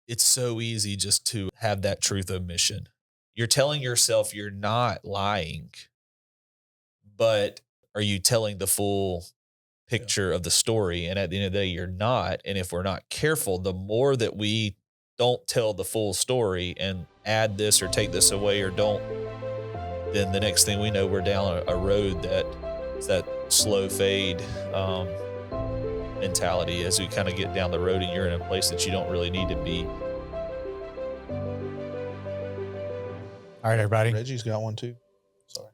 it's so easy just to have that truth omission. You're telling yourself you're not lying, but are you telling the full picture of the story? And at the end of the day, you're not. And if we're not careful, the more that we don't tell the full story and add this or take this away or don't, then the next thing we know, we're down a road that is that slow fade mentality as we kind of get down the road and you're in a place that you don't really need to be. All right, everybody. Reggie's got one too. Sorry.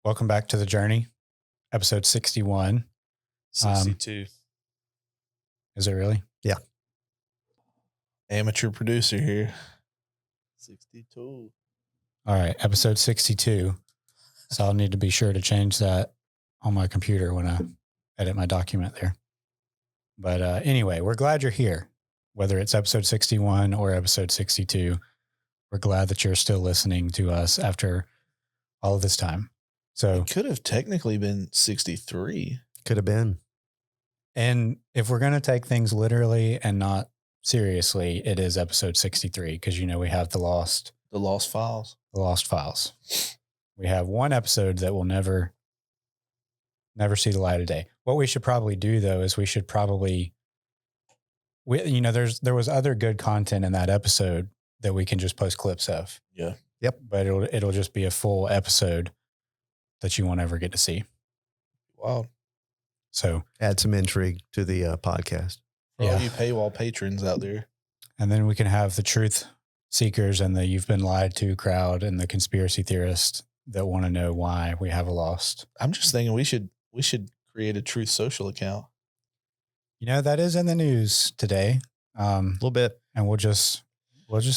Welcome back to The Journey, episode 61. 62. Is it really? Yeah. Amateur producer here. 62. All right, episode 62. So I'll need to be sure to change that on my computer when I edit my document there. But anyway, we're glad you're here. Whether it's episode 61 or episode 62, we're glad that you're still listening to us after all of this time. So It could have technically been 63. Could have been. And if we're going to take things literally and not seriously, it is episode 63 because, we have the lost Files. We have one episode that will never see the light of day. What we should probably do, though, is there was other good content in that episode that we can just post clips of. Yeah. Yep. But it'll just be a full episode that you won't ever get to see. Wow. So Add some intrigue to the podcast. For all you paywall patrons out there. And then we can have the truth seekers and the you've been lied to crowd and the conspiracy theorists that want to know why we have a lost. I'm just thinking we should create a Truth Social account. That is in the news today. A little bit. And we'll just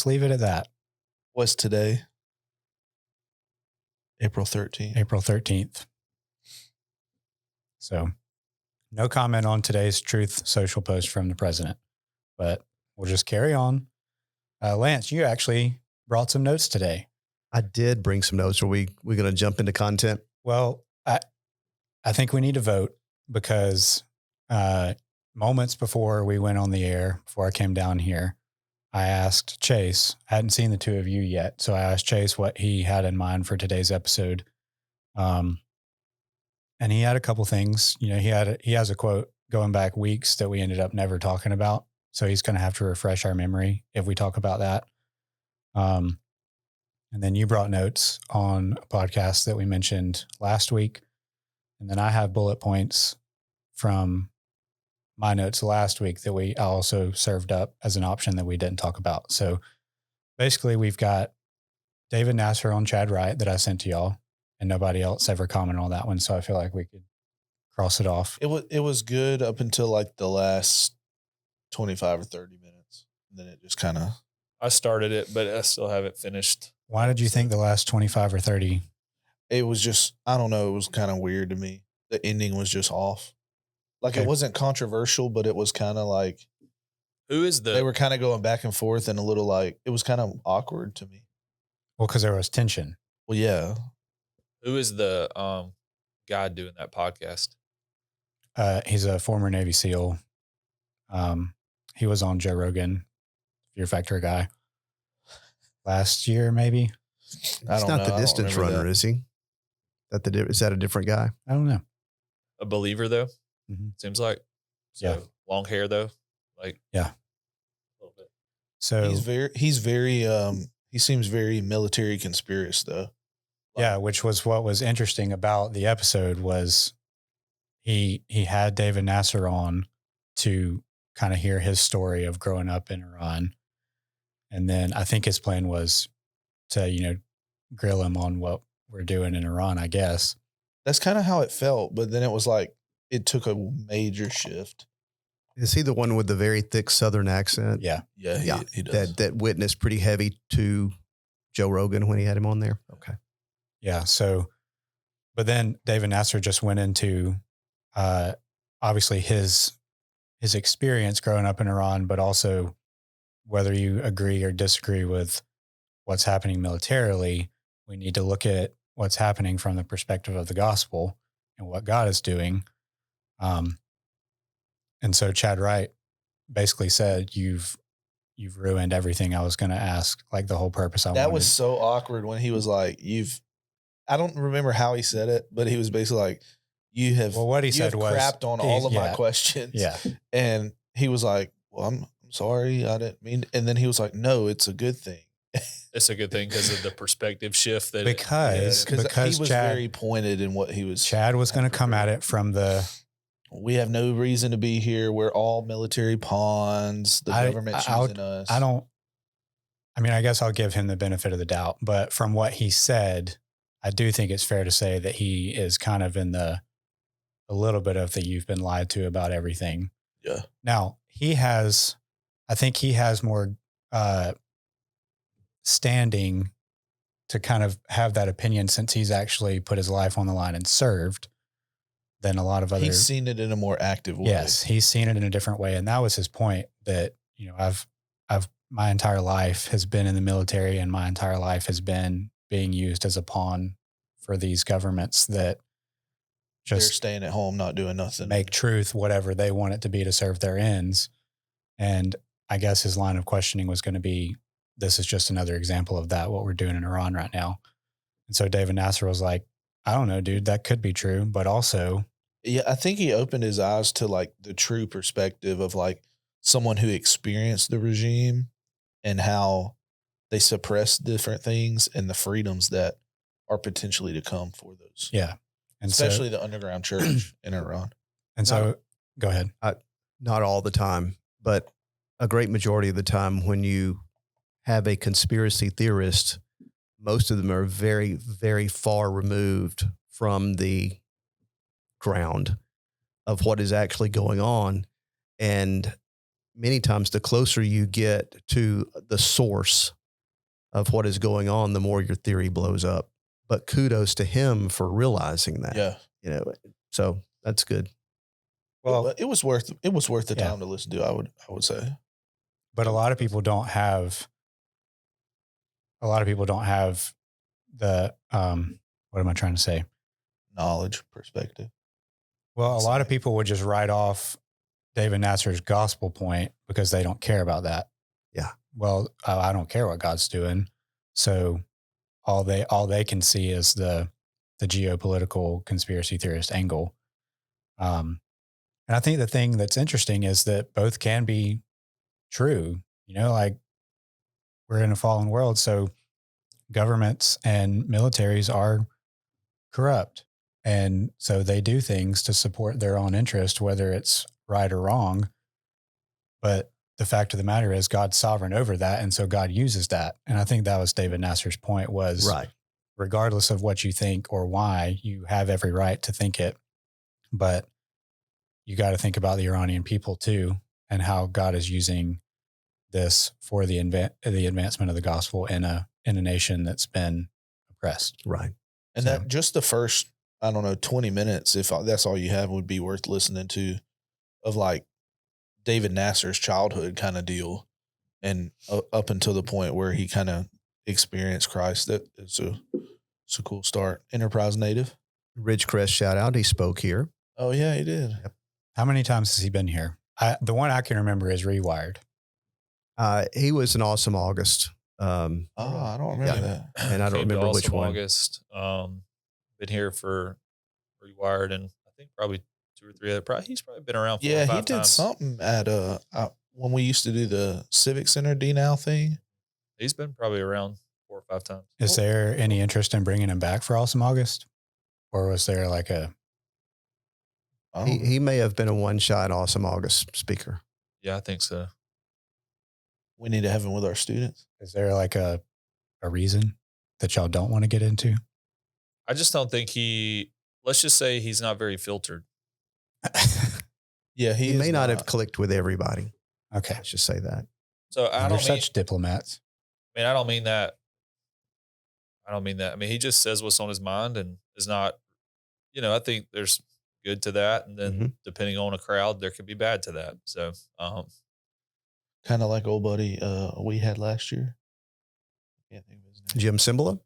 leave it at that. What's today? April 13th. April 13th. So no comment on today's Truth Social post from the president, but we'll just carry on. Lance, you actually brought some notes today. I did bring some notes. Are we going to jump into content? Well, I think we need to vote because moments before we went on the air, before I came down here, I asked Chase, I hadn't seen the two of you yet. So I asked Chase what he had in mind for today's episode. And he had a couple things, he has a quote going back weeks that we ended up never talking about. So he's going to have to refresh our memory if we talk about that. And then you brought notes on a podcast that we mentioned last week. And then I have bullet points from my notes last week that I also served up as an option that we didn't talk about. So basically we've got David Nasser on Chad Wright that I sent to y'all and nobody else ever commented on that one. So I feel like we could cross it off. It was good up until like the last 25 or 30 minutes. And then it just kind of. I started it, but I still haven't finished. Why did you think the last 25 or 30? It was just, I don't know. It was kind of weird to me. The ending was just off. Like Okay. It wasn't controversial, but it was kind of like. Who is They were kind of going back and forth and a little like, it was kind of awkward to me. Well, because there was tension. Well, yeah. who is the guy doing that podcast? He's a former Navy SEAL. He was on Joe Rogan, Fear Factor guy, last year, maybe. It's not the distance runner, is he? Is that a different guy? I don't know. A believer though. Mm-hmm. Seems like. So, Yeah. Long hair though. Like. Yeah. A little bit. So He's very he seems very military conspiracy though. yeah, which was what was interesting about the episode was he had David Nasser on to kind of hear his story of growing up in Iran. And then I think his plan was to, grill him on what we're doing in Iran, I guess. That's kind of how it felt, but then it was like it took a major shift. Is he the one with the very thick Southern accent? Yeah. Yeah, he does. That witnessed pretty heavy to Joe Rogan when he had him on there. Okay. Yeah. So, but then David Nasser just went into, obviously his experience growing up in Iran, but also whether you agree or disagree with what's happening militarily, we need to look at what's happening from the perspective of the gospel and what God is doing. And so Chad Wright basically said, you've you've ruined everything I was going to ask, like the whole purpose I That wanted. was so awkward when he was like, I don't remember how he said it, but he was basically like, what he said was, crapped on all of my questions. Yeah. And he was like, well, I'm sorry. I didn't mean, and then he was like, no, it's a good thing. It's a good thing because of the perspective shift that because he was very pointed in what he was. Chad was going to come at it from we have no reason to be here. We're all military pawns. The government choosing us. I guess I'll give him the benefit of the doubt, but from what he said, I do think it's fair to say that he is kind of in a little bit of the you've been lied to about everything. Yeah. Now I think he has more standing to kind of have that opinion since he's actually put his life on the line and served than a lot of other. He's seen it in a more active way. Yes, he's seen it in a different way, and that was his point. That I've my entire life has been in the military, and my entire life has been being used as a pawn for these governments that they're staying at home, not doing nothing, make truth whatever they want it to be to serve their ends. And I guess his line of questioning was going to be, this is just another example of that, what we're doing in Iran right now. And so David Nasser was like, I don't know, dude, that could be true. But also, yeah, I think he opened his eyes to like the true perspective of like someone who experienced the regime and how they suppress different things and the freedoms that are potentially to come for those. Yeah. And especially the underground church in Iran. And so go ahead. Not all the time, but a great majority of the time when you have a conspiracy theorist, most of them are very, very far removed from the ground of what is actually going on. And many times the closer you get to the source of what is going on, the more your theory blows up. But kudos to him for realizing that. Yeah. So that's good. Well, it was worth the time to listen to, I would say. But a lot of people don't have the what am I trying to say? Knowledge, perspective. Well, a lot of people would just write off David Nasser's gospel point because they don't care about that. Yeah. Well, I don't care what God's doing. So all they can see is the geopolitical conspiracy theorist angle. And I think the thing that's interesting is that both can be true. Like we're in a fallen world, so governments and militaries are corrupt. And so they do things to support their own interest, whether it's right or wrong. But the fact of the matter is God's sovereign over that. And so God uses that. And I think that was David Nasser's point was, right, regardless of what you think or why, you have every right to think it. But you got to think about the Iranian people too, and how God is using this for the advancement of the gospel in a nation that's been oppressed. Right. And that just the first, 20 minutes, if that's all you have, would be worth listening to, of like David Nasser's childhood kind of deal, and up until the point where he kind of experienced Christ. It's a cool start. Enterprise native. Ridgecrest shout out. He spoke here. Oh yeah, he did. Yep. How many times has he been here? The one I can remember is Rewired. He was an Awesome August. I don't remember that. And I don't remember which one. August. Been here for Rewired, and I think probably 2 or 3 other. He's probably been around 4 or 5 times. He did something at when we used to do the Civic Center D-Now thing. He's been probably around 4 or 5 times. Is there any interest in bringing him back for Awesome August? Or was there like he may have been a one-shot Awesome August speaker. Yeah, I think so. We need to have him with our students. Is there like a reason that y'all don't want to get into? I just don't think let's just say he's not very filtered. Yeah, he may not have clicked with everybody. Okay. Let's just say that. So they're such diplomats. I mean, I don't mean that. I mean, he just says what's on his mind and is not, I think there's good to that. And then depending on a crowd, there could be bad to that. So, kind of like old buddy we had last year. Can't think of his name. Jim Cymbala?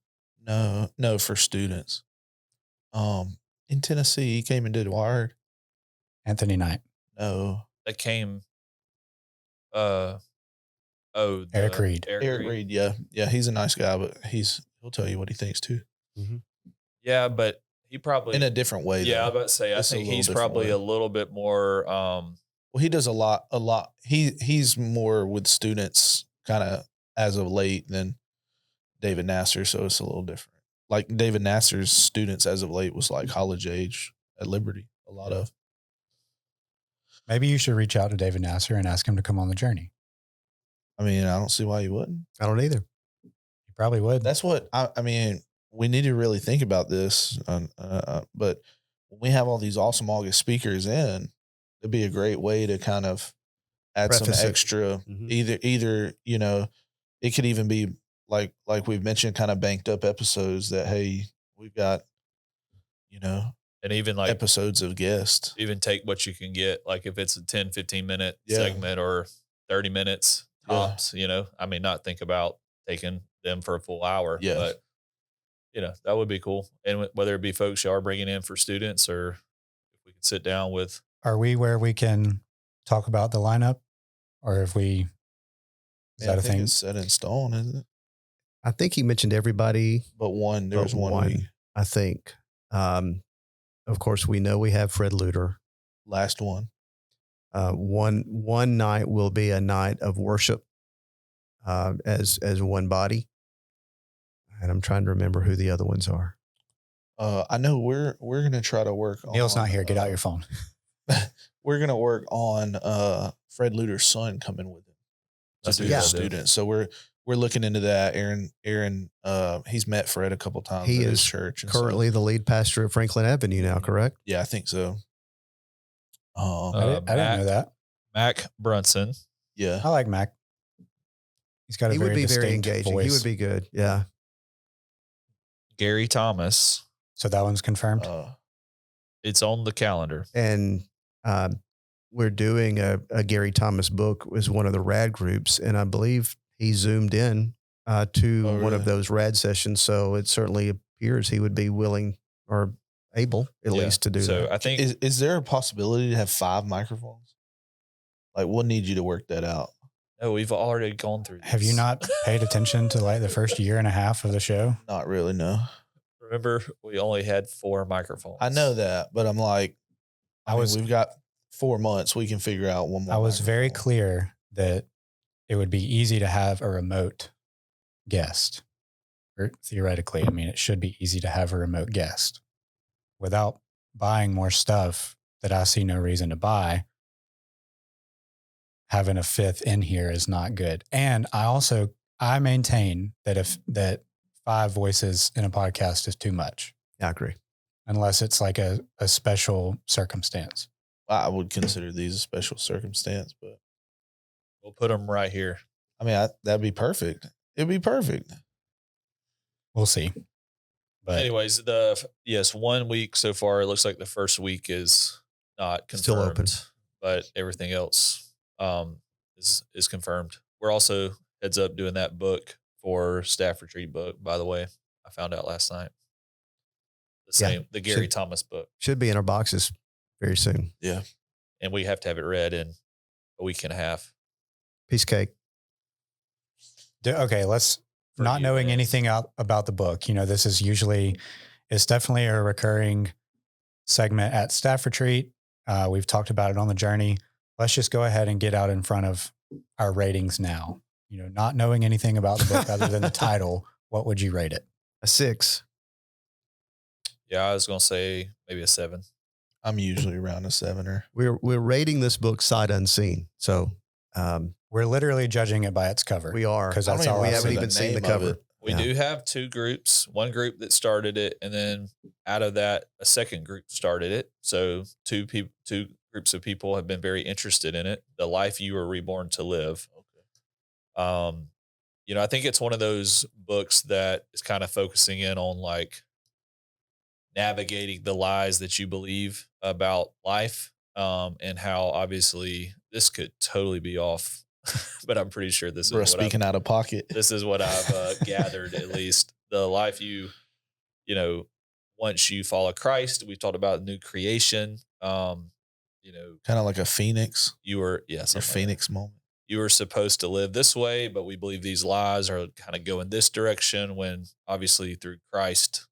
No, for students. In Tennessee, he came and did Wired. Anthony Knight. No. That came, Oh, Eric Reed. Eric Reed. Yeah. Yeah. He's a nice guy, but he'll tell you what he thinks too. Yeah, but he probably In a different way. Yeah, I though. was about to say, I It's a think little he's different probably way. a little bit more. Well, he does a lot. He's more with students kind of as of late than David Nasser. So it's a little different. Like David Nasser's students as of late was like college age at Liberty. A lot of. Maybe you should reach out to David Nasser and ask him to come on the journey. I mean, I don't see why you wouldn't. I don't either. He probably would. That's what I mean. We need to really think about this. But when we have all these awesome August speakers in, it'd be a great way to kind of add Preface some it. extra. Mhm. Either it could even be like we've mentioned, kind of banked up episodes that hey, we've got and even like episodes of guests. even take what you can get. Like if it's a 10, 15-minute Yeah. segment or 30 minutes Yeah. tops, I mean, not think about taking them for a full hour, Yeah. but that would be cool. And whether it be folks you are bringing in for students or if we could sit down with. Are we where we can talk about the lineup, or if we? Is Yeah, that I a think thing? it's set in stone, isn't it? I think he mentioned everybody. But one, there was but one week. I think. Of course, we know we have Fred Luter. Last one. One night will be a night of worship as one body. And I'm trying to remember who the other ones are. I know we're gonna try to work on. Neil's not here. Get out your phone. We're gonna work on Fred Luter's son coming with him to That's do a the good idea. students. So we're looking into that. Aaron, he's met Fred a couple times He at his is church. And Currently the lead pastor at Franklin Avenue now, correct? yeah, I think so. I didn't know that. Mac Brunson. Yeah, I like Mac. He's got a He would very be very distinct engaging. voice. He would be good. Yeah. Gary Thomas. So that one's confirmed. It's on the calendar. And we're doing a Gary Thomas book as one of the RAD groups. And I believe he zoomed in to one really? of those RAD sessions. So it certainly appears he would be willing or able at Yeah. least to do So that. I think is there a possibility to have 5 microphones? Like, we'll need you to work that out. we've already gone through this. Have you not paid attention to like the first year and a half of the show? Not really, no. Remember, we only had 4 microphones. I know that, but I'm like, we've got 4 months. We can figure out one more. I was very microphone. clear that it would be easy to have a remote guest. Or theoretically, I mean, it should be easy to have a remote guest without buying more stuff that I see no reason to buy. Having a 5th in here is not good. And I maintain that 5 voices in a podcast is too much, I agree. unless it's like a special circumstance. I would consider these a special circumstance, but We'll put them right here. I mean, that'd be perfect. It'd be perfect. We'll see. But Anyways, 1 week so far. It looks like the first week is not confirmed, Still open. but everything else is confirmed. We're also, heads up, doing that book for staff retreat book. By the way, I found out last night. The Gary Thomas book, Should be in our boxes very soon. Yeah. and we have to have it read in a week and a half. Piece of cake. okay, let's For not you knowing guys. anything about the book. This is it's definitely a recurring segment at staff retreat. We've talked about it on the journey. Let's just go ahead and get out in front of our ratings now. Not knowing anything about the book other than the title, what would you rate it? A 6. Yeah, I was gonna say maybe a 7. I'm usually around a 7-er. We're rating this book sight unseen. So We're literally judging it by its cover. we are. because I don't that's even all we I've haven't seen. even seen the name of cover. it. We Yeah. do have 2 groups. One group that started it, and then out of that, a second group started it. So 2 groups of people have been very interested in it. The life you were reborn to live. I think it's one of those books that is kind of focusing in on like navigating the lies that you believe about life, and how obviously this could totally be off, but I'm pretty sure this is Bro, what speaking out of pocket. this is what I've gathered, at least. The life once you follow Christ, we've talked about new creation. Kind of like a phoenix. You were, Your something like that. phoenix moment. you were supposed to live this way, but we believe these lies are kind of going this direction, when obviously through Christ,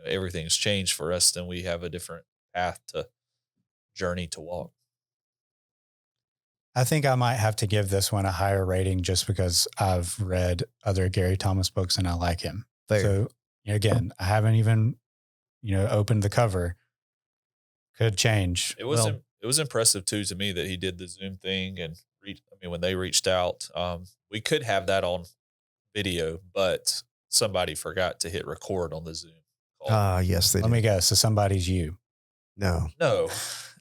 everything's changed for us, then we have a different path to journey to walk. I think I might have to give this one a higher rating just because I've read other Gary Thomas books and I like him. Fair. So again, I haven't even, opened the cover. Could change. It was impressive too to me that he did the Zoom thing, and when they reached out, we could have that on video, but somebody forgot to hit record on the Zoom call. Yes, they Let did. me guess. So somebody's you. No.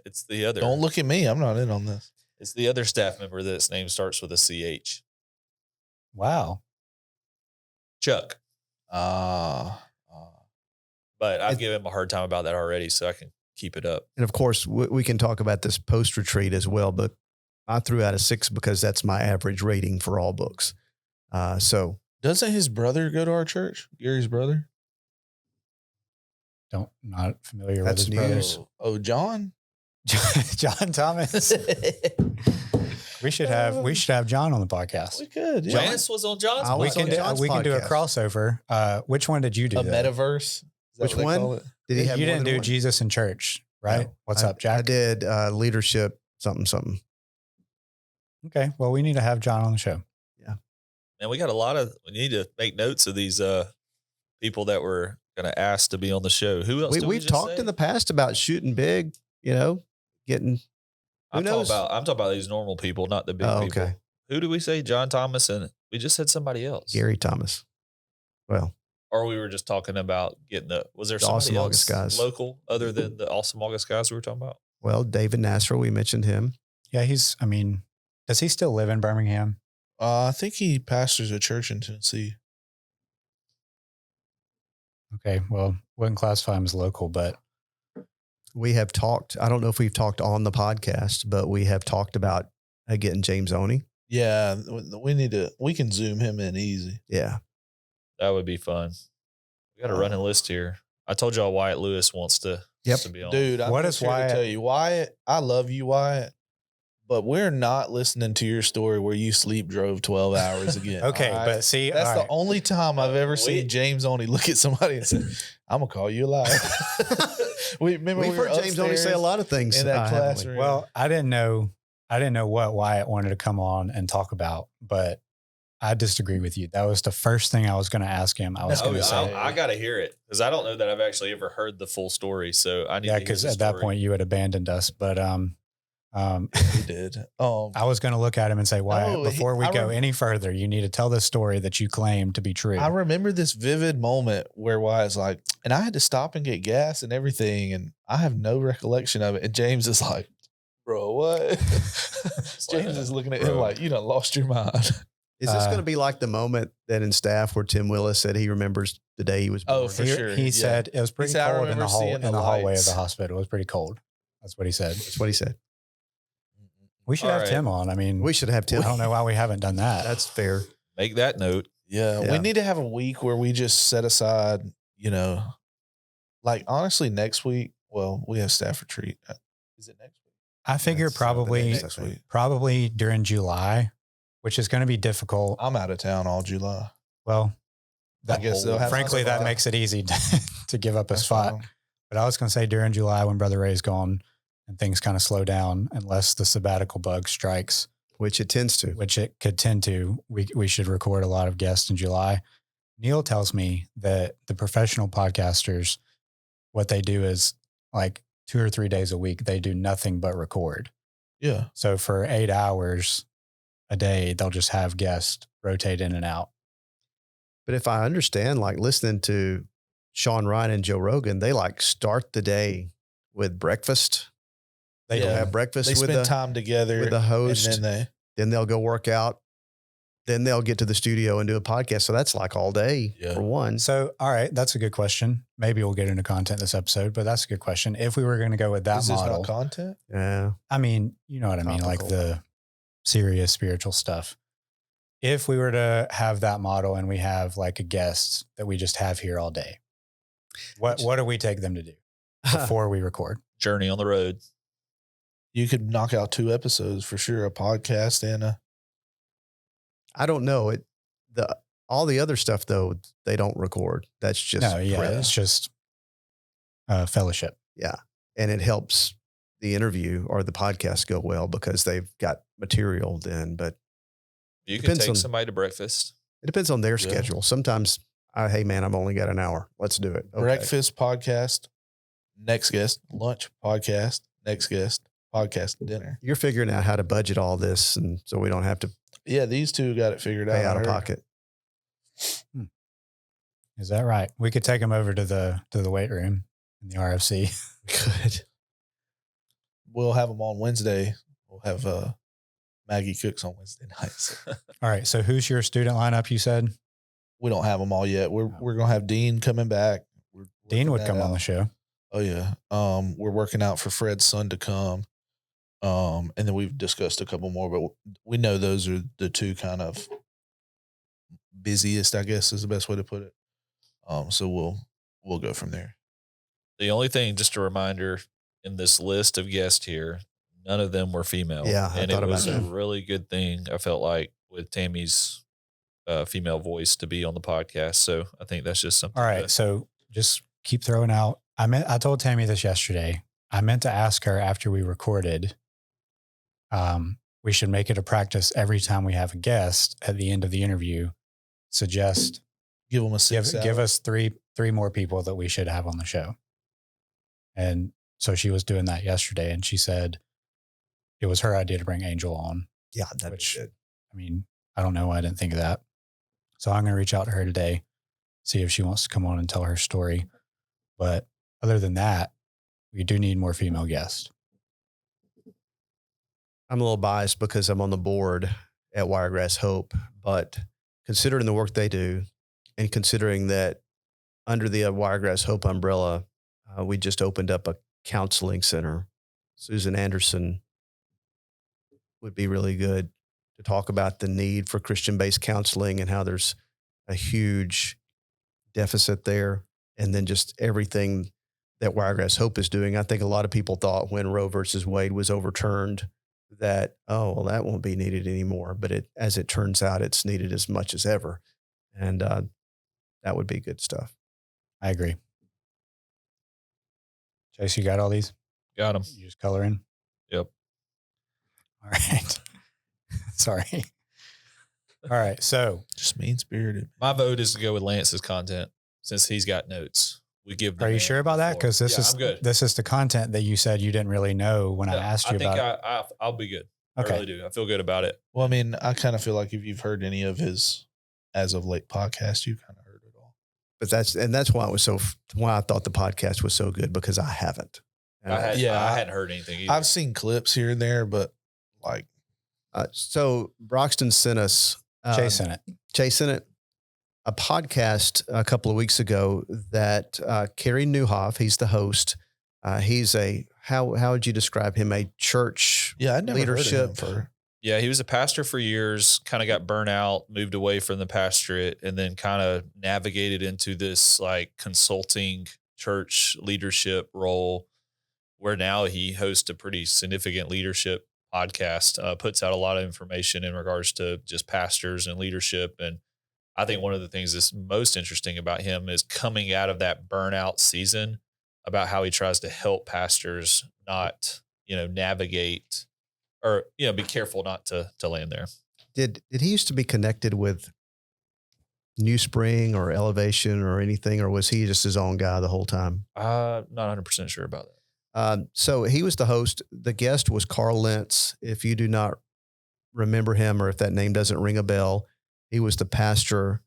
It's the other. Don't look at me. I'm not in on this. It's the other staff member that's name starts with a CH. Wow. Chuck. But I've given him a hard time about that already, so I can keep it up. And of course, we can talk about this post-retreat as well, but I threw out a 6 because that's my average rating for all books. So Doesn't his brother go to our church? Gary's brother? Not familiar That's with his news. brothers. Oh, John? John Thomas. We should have John on the podcast. We could. Yeah. Lance was on John's I We was podcast. on can John's do a podcast. crossover. Which one did you do? A though? metaverse? Is that Which what they one? call it? did he have You more didn't than do one? Jesus in church, right? No. What's I- up, Jack? I did leadership something. Okay. Well, we need to have John on the show. And we need to make notes of these people that were going to ask to be on the show. Who else? We've talked in the past about shooting big, getting. I'm knows? talking about these normal people, not the big Oh, people. okay. Who do we say? John Thomas, and we just said somebody else. Gary Thomas. Well, Or we were just talking about getting was there The somebody Awesome else August guys. local other than the Awesome August guys we were talking about? David Nasser, we mentioned him. Yeah, does he still live in Birmingham? I think he pastors a church in Tennessee. Okay. Well, wouldn't classify him as local, but We have talked. I don't know if we've talked on the podcast, but we have talked about getting James Oney. Yeah, we can zoom him in easy. Yeah. That would be fun. We got a running list here. I told y'all Wyatt Lewis wants to be on. Dude, I'm What just if here to Wyatt- tell you, Wyatt, I love you, Wyatt, but we're not listening to your story where you sleep drove 12 hours again. okay. all right? But see, That's all the right. only time I've ever seen James only look at somebody and say, I'm going to call you a liar. We've heard James Oney say a lot of things in that haven't we? classroom. Well, I didn't know what Wyatt wanted to come on and talk about, but I disagree with you. That was the first thing I was going to ask him. I was going to say, I got to hear it because I don't know that I've actually ever heard the full story. So I need yeah, to hear because the at that story. point you had abandoned us. But he did. I was going to look at him and say, Wyatt, No, before we I go rem- any further, you need to tell this story that you claim to be true. I remember this vivid moment where Wyatt's like, and I had to stop and get gas and everything, and I have no recollection of it. And James is like, bro, what? James is looking at him Bro. like, you done lost your mind. Is this going to be like the moment that in staff where Tim Willis said he remembers the day he was born? Oh, for sure. He yeah. said it was pretty said, "I cold in the remember seeing the hallway of lights." the hospital. It was pretty cold. That's what he said. That's what he said. We should All have right. Tim on. I mean, We should have Tim. I don't know why we haven't done that. That's fair. Make that note. Yeah, Yeah. we need to have a week where we just set aside, like honestly, next week. Well, we have staff retreat. Is it next week? I figure That's, probably Next week. probably during July, which is going to be difficult. I'm out of town all July. Well, I guess they'll have frankly, my that spot. makes it easy to give up a That's spot. fine. But I was going to say during July when Brother Ray's gone and things kind of slow down, unless the sabbatical bug strikes, Which it tends to. which it could tend to, we should record a lot of guests in July. Neil tells me that the professional podcasters, what they do is like 2 or 3 days a week, they do nothing but record. Yeah. So for 8 hours a day, they'll just have guests rotate in and out. But if I understand, like listening to Sean Ryan and Joe Rogan, they like start the day with breakfast. They Yeah. They'll do. have breakfast They with spend the time together with the host. and then then they'll go work out. Then they'll get to the studio and do a podcast. So that's like all day Yeah. for one. So, all right, that's a good question. Maybe we'll get into content this episode, but that's a good question. If we were going to go with that is this model, not content? Yeah. I mean, you know what I mean, like Topical. the serious spiritual stuff. If we were to have that model and we have like a guest that we just have here all day, what do we take them to do before we record? Journey on the road. You could knock out 2 episodes for sure, a podcast and a I don't know it. All the other stuff though, they don't record. That's just No, yeah, prep. it's just fellowship. Yeah. And it helps the interview or the podcast go well because they've got material then, but You can Depends take on- somebody to breakfast. it depends on their Yeah. schedule. Sometimes hey man, I've only got an hour. Let's do it. Okay. Breakfast podcast, next guest, lunch podcast, next guest, podcast, dinner. You're figuring out how to budget all this. And so we don't have to Yeah, these two got it figured out. pay out I of heard. pocket. Is that right? We could take them over to the weight room in the RFC. Good. We'll have them on Wednesday. We'll have Maggie cooks on Wednesday nights. All right. So who's your student lineup? You said We don't have them all yet. We're gonna have Dean coming back. We're Dean working would that come on the out. show. Oh yeah. We're working out for Fred's son to come. And then we've discussed a couple more, but we know those are the two kind of busiest, I guess is the best way to put it. So we'll go from there. The only thing, just a reminder, in this list of guests here, none of them were female. Yeah, I and thought it about was a that. really good thing. I felt like with Tammy's female voice to be on the podcast. So I think that's just something. All right. So just keep throwing out. I told Tammy this yesterday. I meant to ask her after we recorded. We should make it a practice every time we have a guest at the end of the interview. Suggest Give them a six. give us three more people that we should have on the show. And so she was doing that yesterday, and she said it was her idea to bring Angel on. Yeah, that'd Which- be good. I mean, I don't know why I didn't think of that. So I'm going to reach out to her today, see if she wants to come on and tell her story. But other than that, we do need more female guests. I'm a little biased because I'm on the board at Wiregrass Hope, but considering the work they do and considering that under the Wiregrass Hope umbrella, we just opened up a counseling center. Susan Anderson would be really good to talk about the need for Christian-based counseling and how there's a huge deficit there. And then just everything that Wiregrass Hope is doing. I think a lot of people thought when Roe versus Wade was overturned that, oh, well, that won't be needed anymore. But as it turns out, it's needed as much as ever. And that would be good stuff. I agree. Chase, you got all these? Got him. You just color in? Yep. All right. Sorry. All right. So Just mean spirited. My vote is to go with Lance's content since he's got notes. We give. the are you man sure about the that? floor. Because I'm good. this is the content that you said you didn't really know when I No, asked you I think about it. I'll be good. Okay. I really do. I feel good about it. Well, I mean, I kind of feel like if you've heard any of his as of late podcast, you kind of heard it all. But that's why it was why I thought the podcast was so good, because I haven't. And I I- hadn't heard anything either. I've seen clips here and there, but like, so Broxton sent us Chase in it. Chase sent it a podcast a couple of weeks ago that Kerry Newhoff, he's the host. He's how would you describe him? A church yeah, I never leadership. heard of him for. Yeah, he was a pastor for years, kind of got burnt out, moved away from the pastorate, and then kind of navigated into this like consulting church leadership role where now he hosts a pretty significant leadership podcast, puts out a lot of information in regards to just pastors and leadership. And I think one of the things that's most interesting about him is coming out of that burnout season about how he tries to help pastors not, navigate or, be careful not to land there. Did he used to be connected with New Spring or Elevation or anything, or was he just his own guy the whole time? Not 100% sure about that. So he was the host. The guest was Carl Lentz. If you do not remember him, or if that name doesn't ring a bell, he was the pastor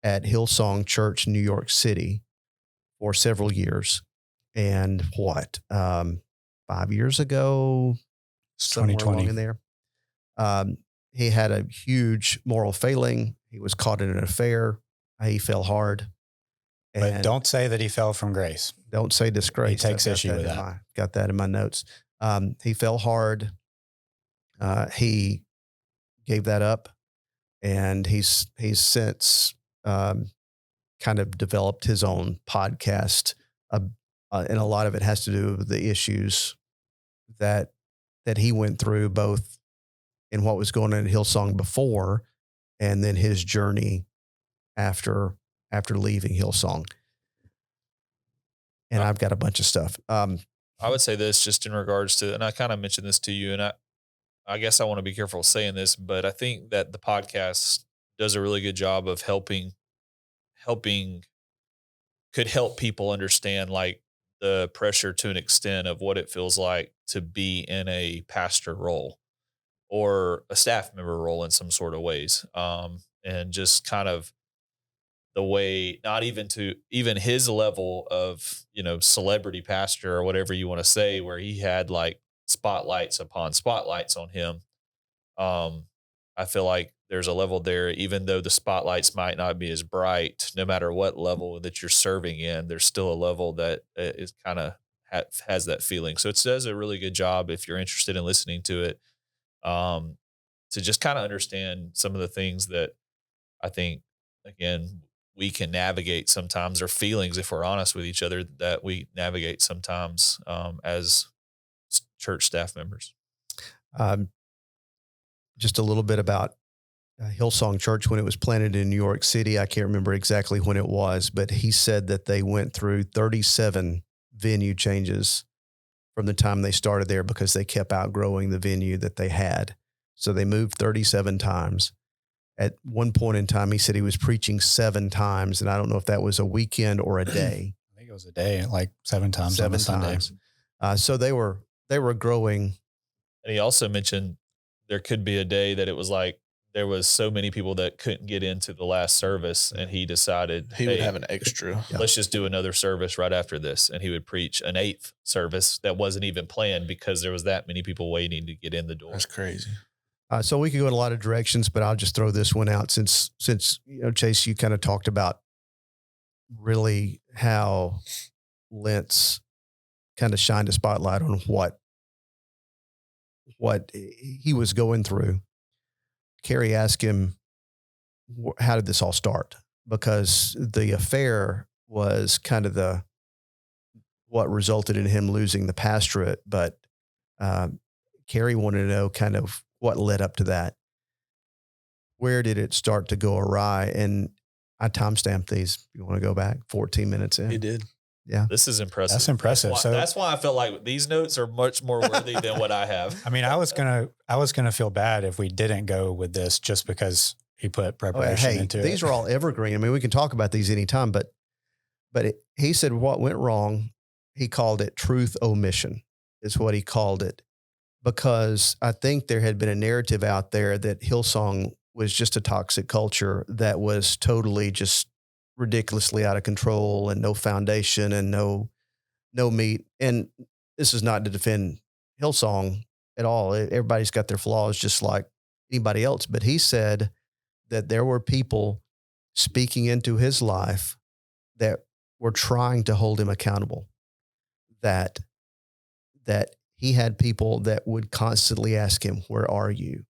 at Hillsong Church, New York City for several years. And 5 years ago, somewhere 2020. along in there, he had a huge moral failing. He was caught in an affair. He fell hard. But don't say that he fell from grace. Don't say disgrace. He takes I've got issue with in that. got that in my notes. He fell hard. He gave that up, and he's since kind of developed his own podcast, and a lot of it has to do with the issues that he went through, both in what was going on in Hillsong before, and then his journey after leaving Hillsong. And I've got a bunch of stuff. I would say this just in regards to, and I kind of mentioned this to you, and I guess I want to be careful saying this, but I think that the podcast does a really good job of helping could help people understand like the pressure to an extent of what it feels like to be in a pastor role or a staff member role in some sort of ways. And just kind of the way, not even to even his level of, celebrity pastor or whatever you want to say, where he had like spotlights upon spotlights on him. I feel like there's a level there, even though the spotlights might not be as bright, no matter what level that you're serving in, there's still a level that is kind of has that feeling. So it does a really good job if you're interested in listening to it, to just kind of understand some of the things that I think, again, we can navigate sometimes, or feelings, if we're honest with each other, that we navigate sometimes as church staff members. Just a little bit about Hillsong Church when it was planted in New York City. I can't remember exactly when it was, but he said that they went through 37 venue changes from the time they started there because they kept outgrowing the venue that they had. So they moved 37 times. At one point in time, he said he was preaching 7 times, and I don't know if that was a weekend or a day. I think it was a day, like 7 times on a Sunday. So they were growing. And he also mentioned there could be a day that it was like there was so many people that couldn't get into the last service, and he decided he would have an extra. Let's just do another service right after this, and he would preach an 8th service that wasn't even planned because there was that many people waiting to get in the door. That's crazy. So we could go in a lot of directions, but I'll just throw this one out since Chase, you kind of talked about really how Lentz kind of shined a spotlight on what he was going through. Carrie asked him, how did this all start? Because the affair was kind of what resulted in him losing the pastorate. But Carrie wanted to know kind of what led up to that. Where did it start to go awry? And I timestamped these. You want to go back 14 minutes in? He did. Yeah. This is impressive. That's impressive. That's why I felt like these notes are much more worthy than what I have. I mean, I was gonna feel bad if we didn't go with this just because he put preparation into it. These are all evergreen. I mean, we can talk about these anytime, but he said what went wrong. He called it truth omission is what he called it, because I think there had been a narrative out there that Hillsong was just a toxic culture that was totally just ridiculously out of control and no foundation and no meat. And this is not to defend Hillsong at all. Everybody's got their flaws just like anybody else. But he said that there were people speaking into his life that were trying to hold him accountable, that he had people that would constantly ask him, where are you?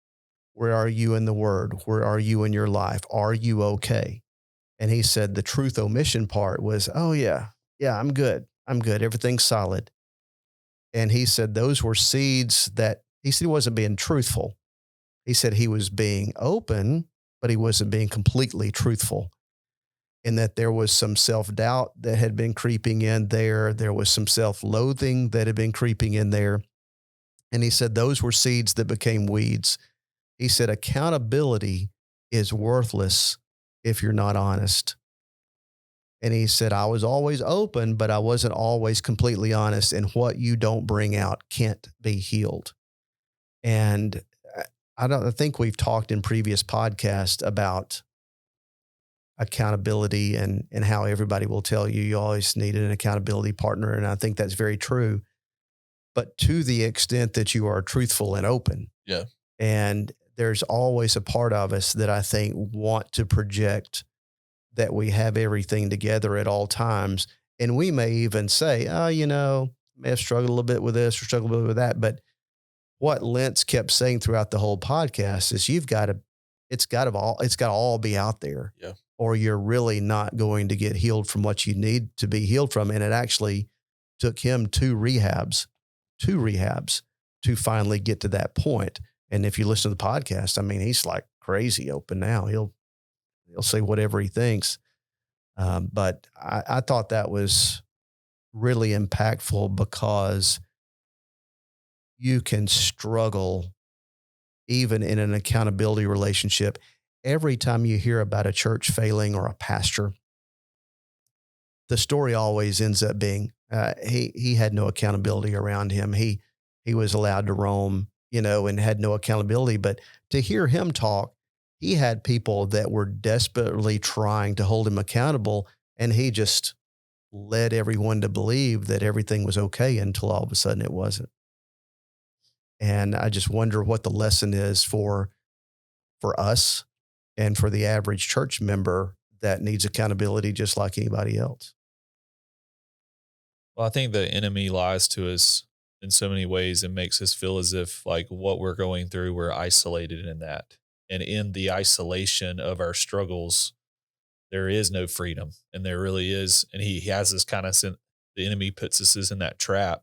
Where are you in the word? Where are you in your life? Are you okay? And he said the truth omission part was, oh yeah, I'm good. Everything's solid. And he said those were seeds that he said he wasn't being truthful. He said he was being open, but he wasn't being completely truthful. And that there was some self-doubt that had been creeping in there. There was some self-loathing that had been creeping in there. And he said those were seeds that became weeds. He said accountability is worthless if you're not honest. And he said, I was always open, but I wasn't always completely honest. And what you don't bring out can't be healed. And I think we've talked in previous podcasts about accountability and how everybody will tell you always need an accountability partner. And I think that's very true. But to the extent that you are truthful and open. Yeah. And there's always a part of us that I think want to project that we have everything together at all times. And we may even say, may have struggled a little bit with this or struggled a little bit with that. But what Lentz kept saying throughout the whole podcast is it's got to all be out there. Yeah. Or you're really not going to get healed from what you need to be healed from. And it actually took him two rehabs to finally get to that point. And if you listen to the podcast, I mean, he's like crazy open now. He'll say whatever he thinks. But I thought that was really impactful because you can struggle even in an accountability relationship. Every time you hear about a church failing or a pastor, the story always ends up being he had no accountability around him. He was allowed to roam, and had no accountability. But to hear him talk, he had people that were desperately trying to hold him accountable, and he just led everyone to believe that everything was okay until all of a sudden it wasn't. And I just wonder what the lesson is for us and for the average church member that needs accountability just like anybody else. Well, I think the enemy lies to us in so many ways and makes us feel as if like what we're going through, we're isolated in that. And in the isolation of our struggles, there is no freedom. And there really is. And he has this kind of, the enemy puts us in that trap.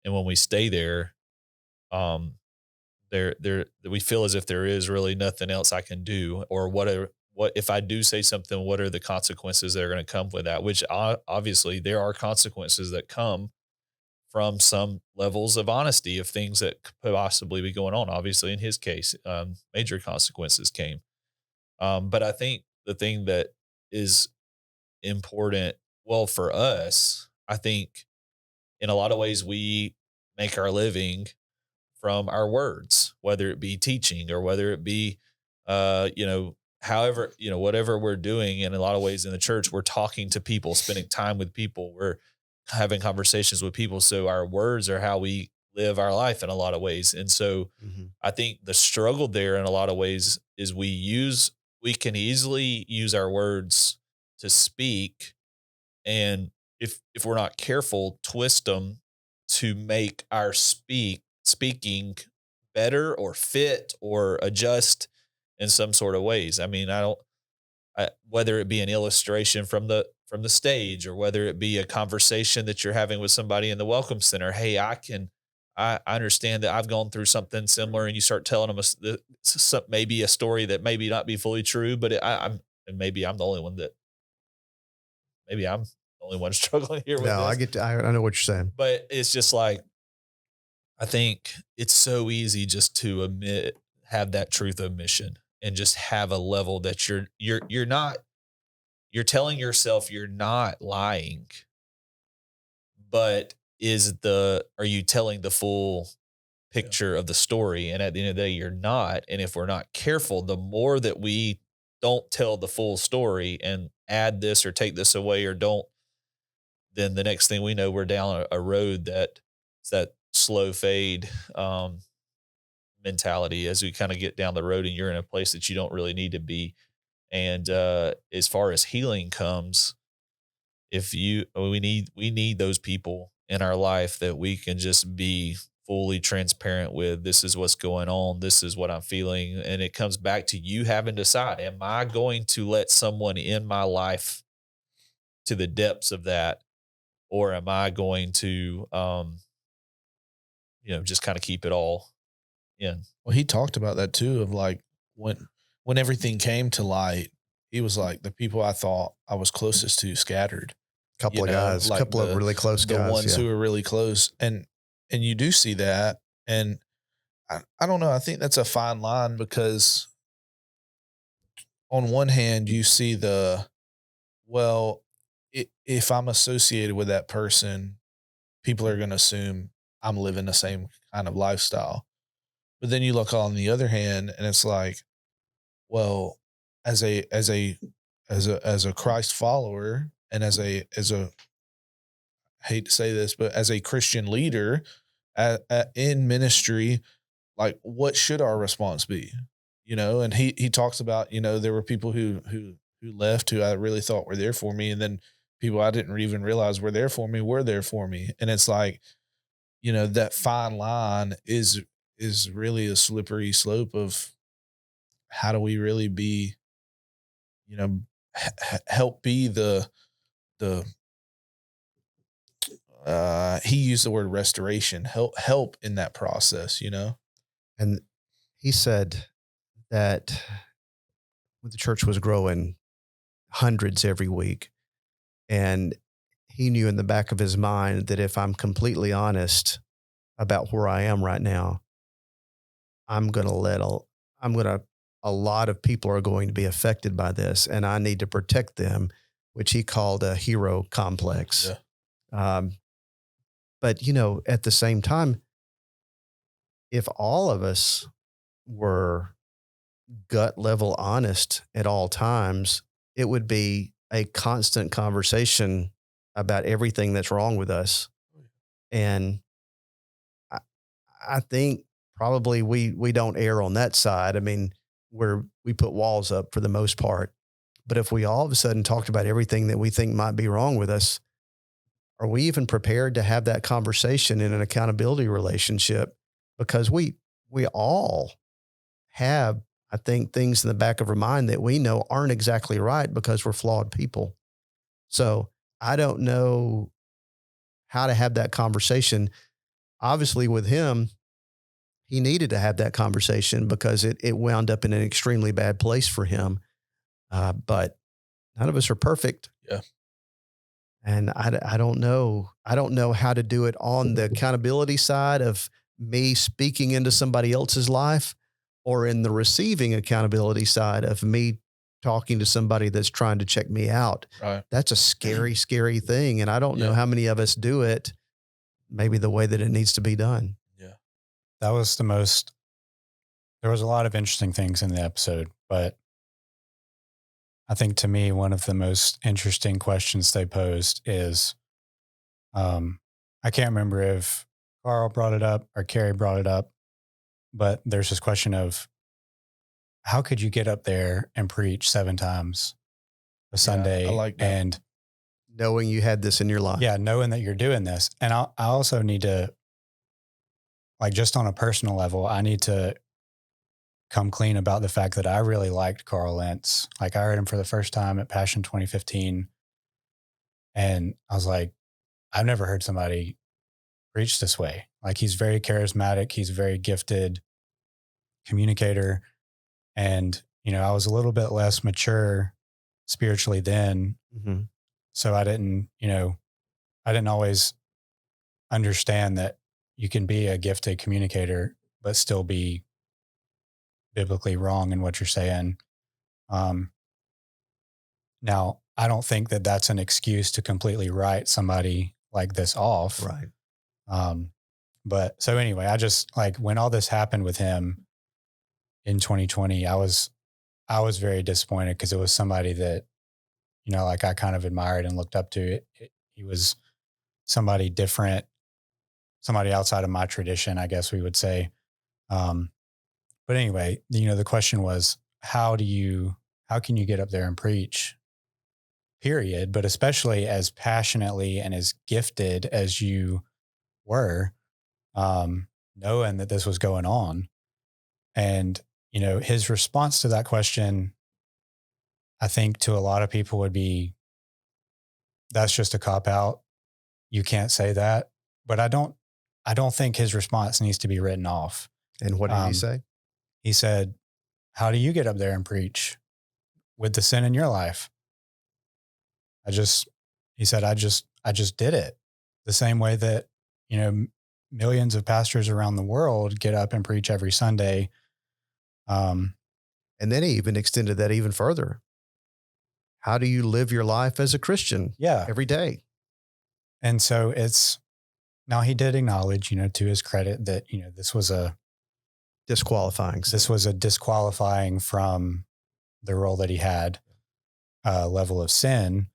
And when we stay there, um, we feel as if there is really nothing else I can do, or what if I do say something, what are the consequences that are going to come with that? Which obviously there are consequences that come from some levels of honesty of things that could possibly be going on. Obviously in his case, major consequences came. But I think the thing that is important, well, for us, I think in a lot of ways we make our living from our words, whether it be teaching or whether it be, however, whatever we're doing. In a lot of ways in the church, we're talking to people, spending time with people. We're having conversations with people. So our words are how we live our life in a lot of ways. And so I think the struggle there in a lot of ways is we can easily use our words to speak. And if we're not careful, twist them to make our speaking better or fit or adjust in some sort of ways. I mean, whether it be an illustration from the stage, or whether it be a conversation that you're having with somebody in the welcome center. Hey, I understand that I've gone through something similar, and you start telling them maybe a story that maybe not be fully true, but and maybe I'm the only one struggling here with No, this. I know what you're saying. But it's just like, I think it's so easy just to have that truth omission and just have a level that you're telling yourself you're not lying, but are you telling the full picture of the story? And at the end of the day, you're not. And if we're not careful, the more that we don't tell the full story and add this or take this away or don't, then the next thing we know, we're down a road that's that slow fade mentality as we kind of get down the road, and you're in a place that you don't really need to be. And as far as healing comes, we need those people in our life that we can just be fully transparent with. This is what's going on. This is what I'm feeling. And it comes back to you having to decide, am I going to let someone in my life to the depths of that? Or am I going to, just kind of keep it all in? Well, he talked about that too, of like when everything came to light, he was like, the people I thought I was closest to scattered. Couple of guys, like couple of really close the guys. ones who are really close. And you do see that. And I don't know. I think that's a fine line, because on one hand, you see if I'm associated with that person, people are going to assume I'm living the same kind of lifestyle. But then you look on the other hand, and it's like, well, as a Christ follower, and as a I hate to say this, but as a Christian leader in ministry, like, what should our response be? And he talks about, there were people who left who I really thought were there for me, and then people I didn't even realize were there for me. And it's like, that fine line is really a slippery slope of how do we really be, help be the he used the word restoration, help in that process. And he said that when the church was growing hundreds every week. And he knew in the back of his mind that if I'm completely honest about where I am right now, I'm going to a lot of people are going to be affected by this, and I need to protect them, which he called a hero complex. Yeah. But, you know, at the same time, if all of us were gut level honest at all times, it would be a constant conversation about everything that's wrong with us. And I, I think probably we don't err on that side. I mean, we put walls up for the most part. But if we all of a sudden talked about everything that we think might be wrong with us, are we even prepared to have that conversation in an accountability relationship? Because we all have, I think, things in the back of our mind that we know aren't exactly right because we're flawed people. So I don't know how to have that conversation. Obviously, with him, he needed to have that conversation because it wound up in an extremely bad place for him. But none of us are perfect. Yeah. And I don't know. I don't know how to do it on the accountability side of me speaking into somebody else's life, or in the receiving accountability side of me talking to somebody that's trying to check me out. Right. That's a scary, scary thing. And I don't know how many of us do it maybe the way that it needs to be done. Yeah. That was there was a lot of interesting things in the episode, but I think to me, one of the most interesting questions they posed is, I can't remember if Carl brought it up or Carrie brought it up, but there's this question of, how could you get up there and preach 7 times a Sunday? I like that. And Knowing you had this in your life. yeah, knowing that you're doing this. And I also need to, like, just on a personal level, I need to come clean about the fact that I really liked Carl Lentz. Like, I heard him for the first time at Passion 2015. And I was like, I've never heard somebody preach this way. Like, he's very charismatic. He's a very gifted communicator. And, you know, I was a little bit less mature spiritually then. Mm-hmm. So I didn't always understand that you can be a gifted communicator, but still be biblically wrong in what you're saying. Now, I don't think that that's an excuse to completely write somebody like this off. Right. But so anyway, I just, like, when all this happened with him in 2020, I was very disappointed because it was somebody that, you know, like, I kind of admired and looked up to. He was somebody different, somebody outside of my tradition, I guess we would say. But anyway, you know, the question was, how can you get up there and preach, period, but especially as passionately and as gifted as you were, knowing that this was going on. And, you know, his response to that question, I think to a lot of people would be, that's just a cop out. You can't say that. But I don't think his response needs to be written off. And what did he say? He said, how do you get up there and preach with the sin in your life? He said, I just did it the same way that, you know, millions of pastors around the world get up and preach every Sunday. And then he even extended that even further. How do you live your life as a Christian? Yeah. Every day. And so now he did acknowledge, you know, to his credit that, you know, this was a disqualifying from the role that he had, level of sin.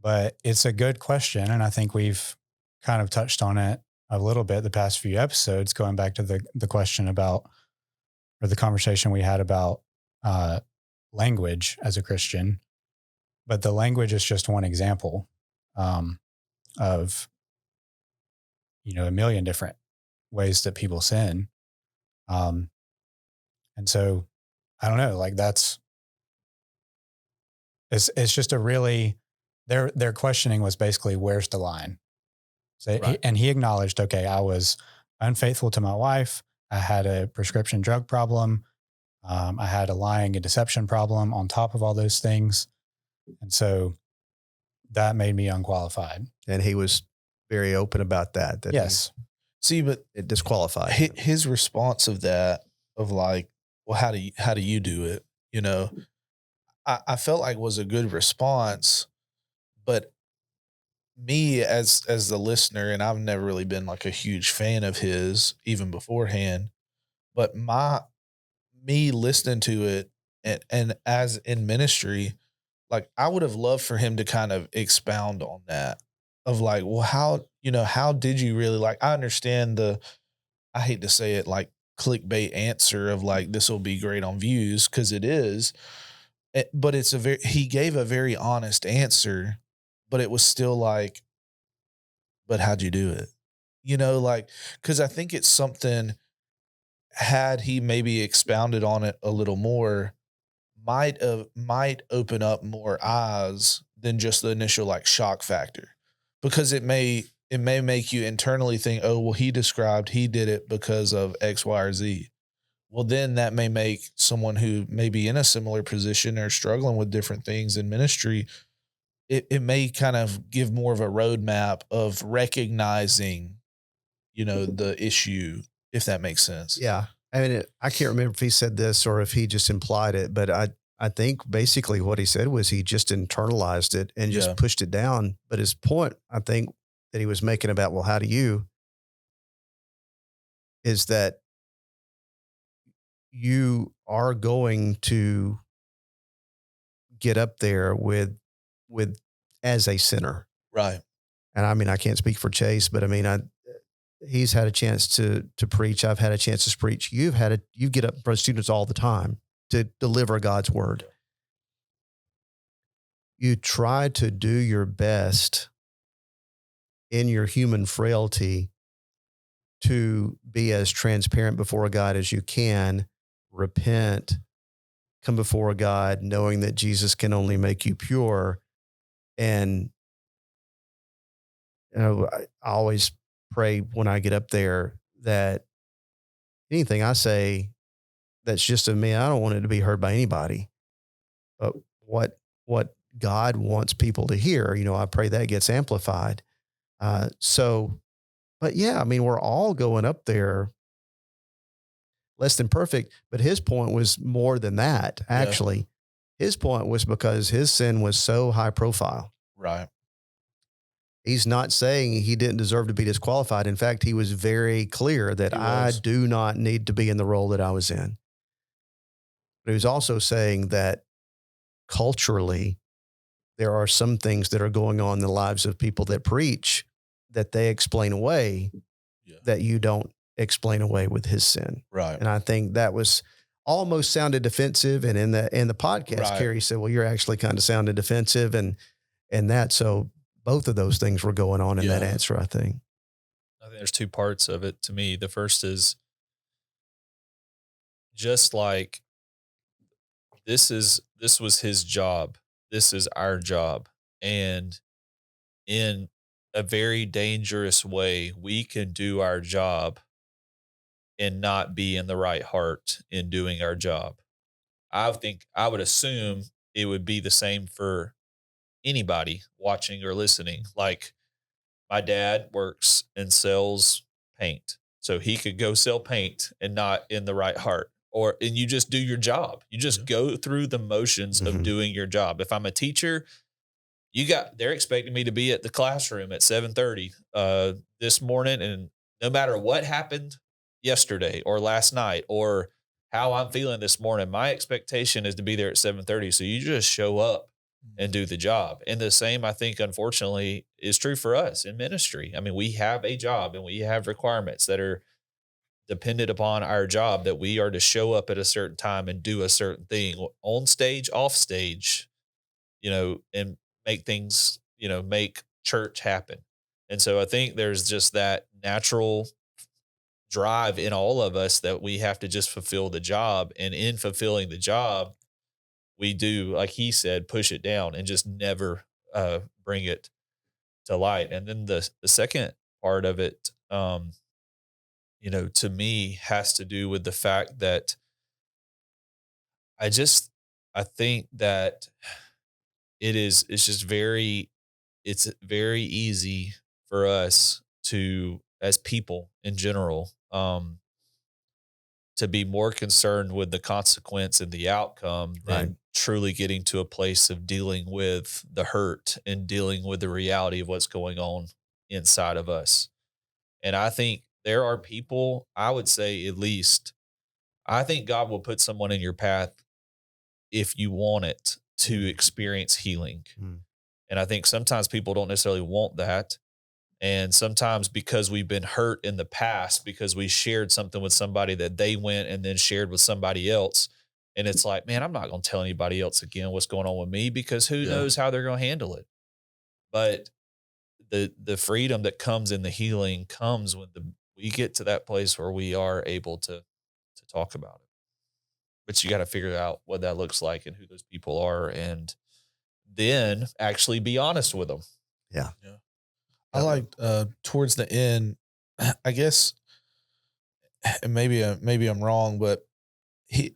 But it's a good question. And I think we've kind of touched on it a little bit the past few episodes, going back to the question about, or the conversation we had about language as a Christian. But the language is just one example of, you know, a million different ways that people sin. And so I don't know, like, it's just a really, their questioning was basically, where's the line? So Right. and he acknowledged, okay, I was unfaithful to my wife. I had a prescription drug problem. I had a lying and deception problem on top of all those things. And so that made me unqualified. And he was very open about that. Yes. See, but It disqualified him. his response of that, of like, well, how do you do it? You know, I felt like was a good response, but me as the listener, and I've never really been like a huge fan of his even beforehand, but me listening to it, and as in ministry, like I would have loved for him to kind of expound on that, of like, well, how did you really, like, I understand I hate to say it, like clickbait answer of like, this will be great on views, because it is. But he gave a very honest answer, but it was still like, but how'd you do it? Like, because I think it's something, had he maybe expounded on it a little more, might open up more eyes than just the initial like shock factor, because it may make you internally think, oh, well, he did it because of X, Y, or Z. Well, then that may make someone who may be in a similar position or struggling with different things in ministry, it may kind of give more of a roadmap of recognizing, the issue, if that makes sense. Yeah. I mean, I can't remember if he said this or if he just implied it, but I think basically what he said was he just internalized it and Yeah. just pushed it down. But his point, I think, that he was making about, well, how do you, is that you are going to get up there with as a sinner. Right. And I mean, I can't speak for Chase, but I mean, he's had a chance to preach. I've had a chance to preach. You get up in front of students all the time to deliver God's word. You try to do your best in your human frailty to be as transparent before God as you can, repent, come before God, knowing that Jesus can only make you pure. And I always pray when I get up there that anything I say that's just of me, I don't want it to be heard by anybody. But what God wants people to hear, I pray that gets amplified. But yeah, I mean, we're all going up there less than perfect, but his point was more than that. Actually, his point was because his sin was so high profile. Right. He's not saying he didn't deserve to be disqualified. In fact, he was very clear that I do not need to be in the role that I was in. But he was also saying that culturally, there are some things that are going on in the lives of people that preach that they explain away that you don't explain away with his sin. Right. And I think that was almost sounded defensive. And in the podcast, Carrie said, well, you're actually kind of sounded defensive and that. So both of those things were going on in that answer, I think. I think there's two parts of it to me. The first is just like this was his job. This is our job. And in a very dangerous way, we can do our job and not be in the right heart in doing our job. I would assume it would be the same for anybody watching or listening. Like my dad works and sells paint. So he could go sell paint and not in the right heart. And you just do your job. You just go through the motions of doing your job. If I'm a teacher, they're expecting me to be at the classroom at 7:30 this morning. And no matter what happened yesterday or last night or how I'm feeling this morning, my expectation is to be there at 7:30. So you just show up and do the job. And the same, I think, unfortunately, is true for us in ministry. I mean, we have a job and we have requirements that are dependent upon our job, that we are to show up at a certain time and do a certain thing on stage, off stage, and make things, make church happen. And so I think there's just that natural drive in all of us that we have to just fulfill the job. And in fulfilling the job, we do, like he said, push it down and just never bring it to light. And then the second part of it, to me has to do with the fact that I think that it's very easy for us to, as people in general, to be more concerned with the consequence and the outcome Right. than truly getting to a place of dealing with the hurt and dealing with the reality of what's going on inside of us. And I think there are people, I would say at least, I think God will put someone in your path if you want it to experience healing. Mm. And I think sometimes people don't necessarily want that. And sometimes because we've been hurt in the past, because we shared something with somebody that they went and then shared with somebody else. And it's like, man, I'm not going to tell anybody else again what's going on with me because who knows how they're going to handle it. But the freedom that comes in the healing comes when we get to that place where we are able to talk about it. But you got to figure out what that looks like and who those people are, and then actually be honest with them. Yeah. I liked towards the end, I guess, and maybe I'm wrong, but he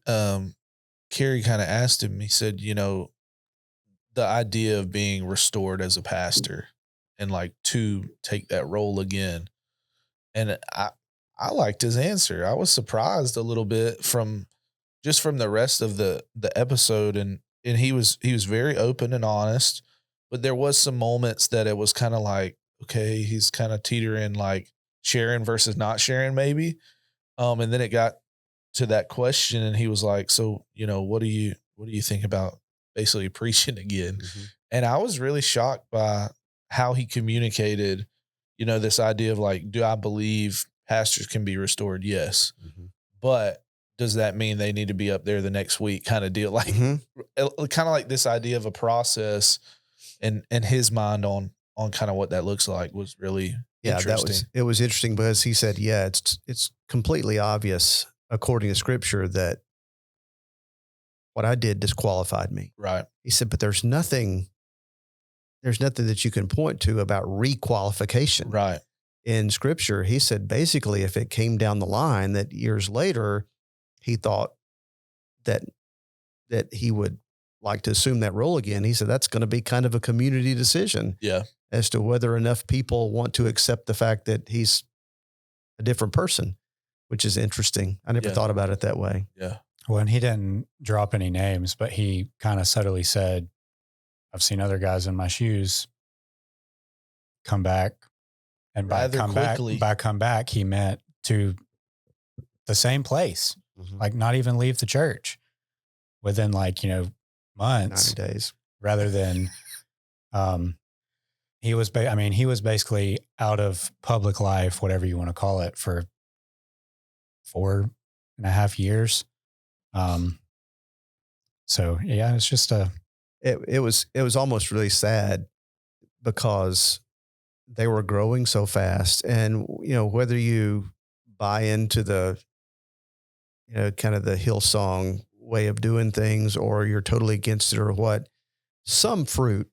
Carrie kind of asked him. He said, the idea of being restored as a pastor and like to take that role again. And I liked his answer. I was surprised a little bit from the rest of the episode, and he was very open and honest, but there was some moments that it was kind of like, okay, he's kind of teetering, like sharing versus not sharing maybe. And then it got to that question and he was like, so, what do you think about basically preaching again? Mhm. And I was really shocked by how he communicated, this idea of like, do I believe pastors can be restored? Yes. Mhm. But does that mean they need to be up there the next week kind of deal? Like Mhm. kind of like this idea of a process and his mind on kind of what that looks like was really Yeah, interesting. it was interesting because he said, yeah, it's completely obvious according to scripture that what I did disqualified me. Right. He said, but there's nothing that you can point to about requalification Right. in scripture. He said, basically, if it came down the line that years later, he thought that he would like to assume that role again. He said, that's going to be kind of a community decision Yeah. as to whether enough people want to accept the fact that he's a different person, which is interesting. I never Yeah. thought about it that way. Yeah. Well, and he didn't drop any names, but he kind of subtly said, I've seen other guys in my shoes come back. And by Rather quickly. come back, he meant to the same place, like not even leave the church within months 90 days. rather than, he was basically out of public life, whatever you want to call it, for 4.5 years. So yeah, it's just It was almost really sad because they were growing so fast, and whether you buy into the kind of the Hillsong way of doing things or you're totally against it or what, some fruit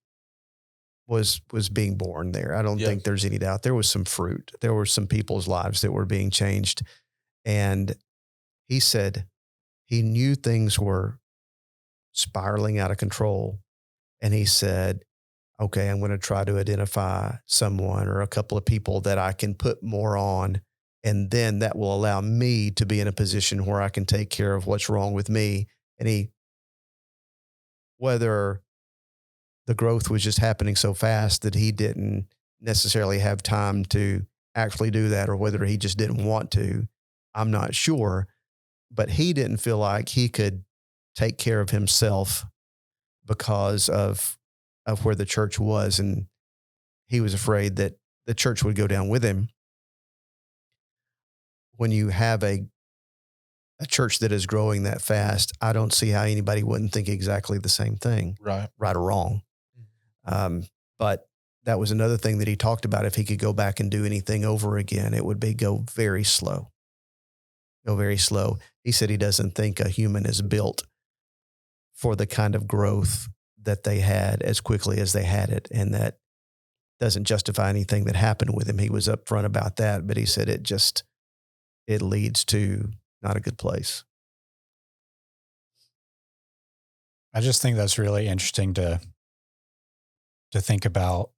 was being born there. I don't think there's any doubt. There was some fruit. There were some people's lives that were being changed, and he said he knew things were spiraling out of control. And he said, okay, I'm going to try to identify someone or a couple of people that I can put more on. And then that will allow me to be in a position where I can take care of what's wrong with me. And whether the growth was just happening so fast that he didn't necessarily have time to actually do that, or whether he just didn't want to, I'm not sure. But he didn't feel like he could take care of himself because of where the church was. And he was afraid that the church would go down with him. When you have a church that is growing that fast, I don't see how anybody wouldn't think exactly the same thing, Right. right or wrong. But that was another thing that he talked about. If he could go back and do anything over again, it would be go very slow. Go very slow. He said he doesn't think a human is built for the kind of growth that they had as quickly as they had it. And that doesn't justify anything that happened with him. He was upfront about that, but he said it leads to not a good place. I just think that's really interesting to think about.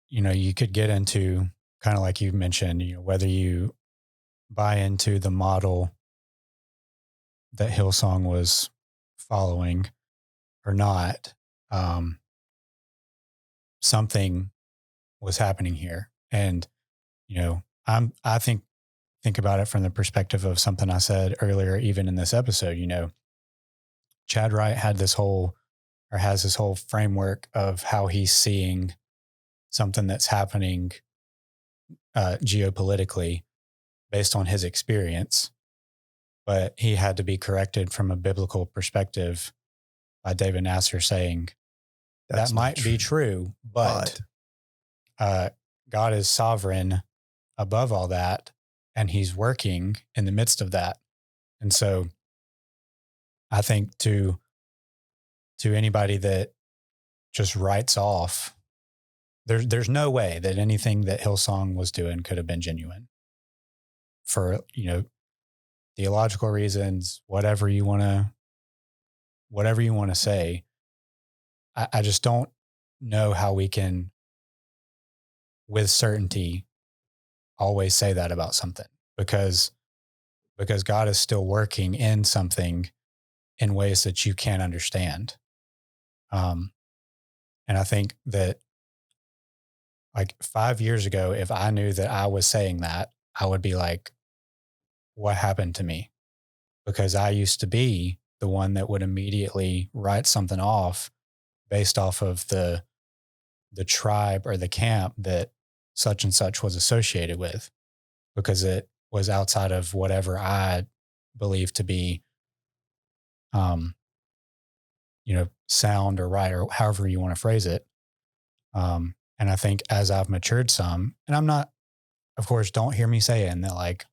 You could get into kind of like you mentioned, whether you buy into the model that Hillsong was following or not. Something was happening here. And, I think about it from the perspective of something I said earlier, even in this episode. Chad Wright has this whole framework of how he's seeing something that's happening geopolitically based on his experience. But he had to be corrected from a biblical perspective by David Nasser saying That's that not might be true, but God is sovereign above all that, and he's working in the midst of that. And so I think to anybody that just writes off, there's no way that anything that Hillsong was doing could have been genuine for, theological reasons, whatever you want to say. I just don't know how we can, with certainty, always say that about something, because God is still working in something in ways that you can't understand. And I think that, like 5 years ago, if I knew that I was saying that, I would be like, what happened to me? Because I used to be the one that would immediately write something off based off of the tribe or the camp that such and such was associated with, because it was outside of whatever I believed to be, sound or right, or however you want to phrase it. And I think as I've matured some, and I'm not, of course, don't hear me saying that, like,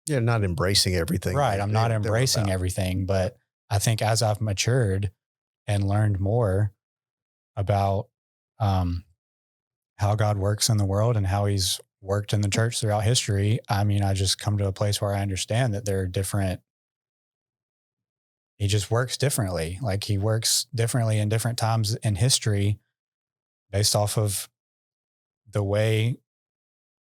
Yeah, not embracing everything. right, I'm not embracing everything, but I think as I've matured and learned more about how God works in the world and how he's worked in the church throughout history, I just come to a place where I understand that there are different, he just works differently. Like, he works differently in different times in history based off of the way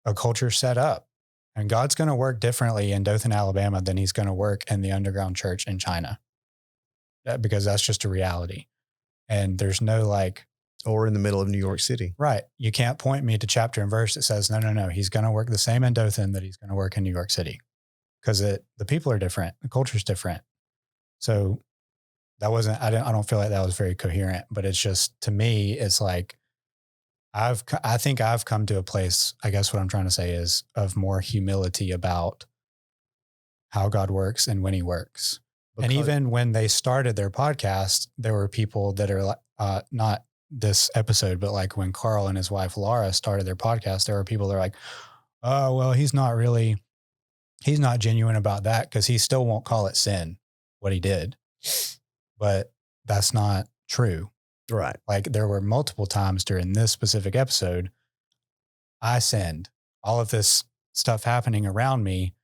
a culture's set up. And God's going to work differently in Dothan, Alabama than he's going to work in the underground church in China, because that's just a reality. And there's no, like, or in the middle of New York City. right. You can't point me to chapter and verse that says, no, he's going to work the same in Dothan that he's going to work in New York City, because the people are different. The culture's different. So that wasn't, I don't feel like that was very coherent, but it's just, to me, it's like, I think I've come to a place, I guess what I'm trying to say is, of more humility about how God works and when he works. And even when they started their podcast, there were people that are not this episode, but like when Carl and his wife Laura started their podcast, there were people that are like, oh, well, he's not genuine about that, because he still won't call it sin, what he did. But that's not true. Right. Like, there were multiple times during this specific episode, I sinned. All of this stuff happening around me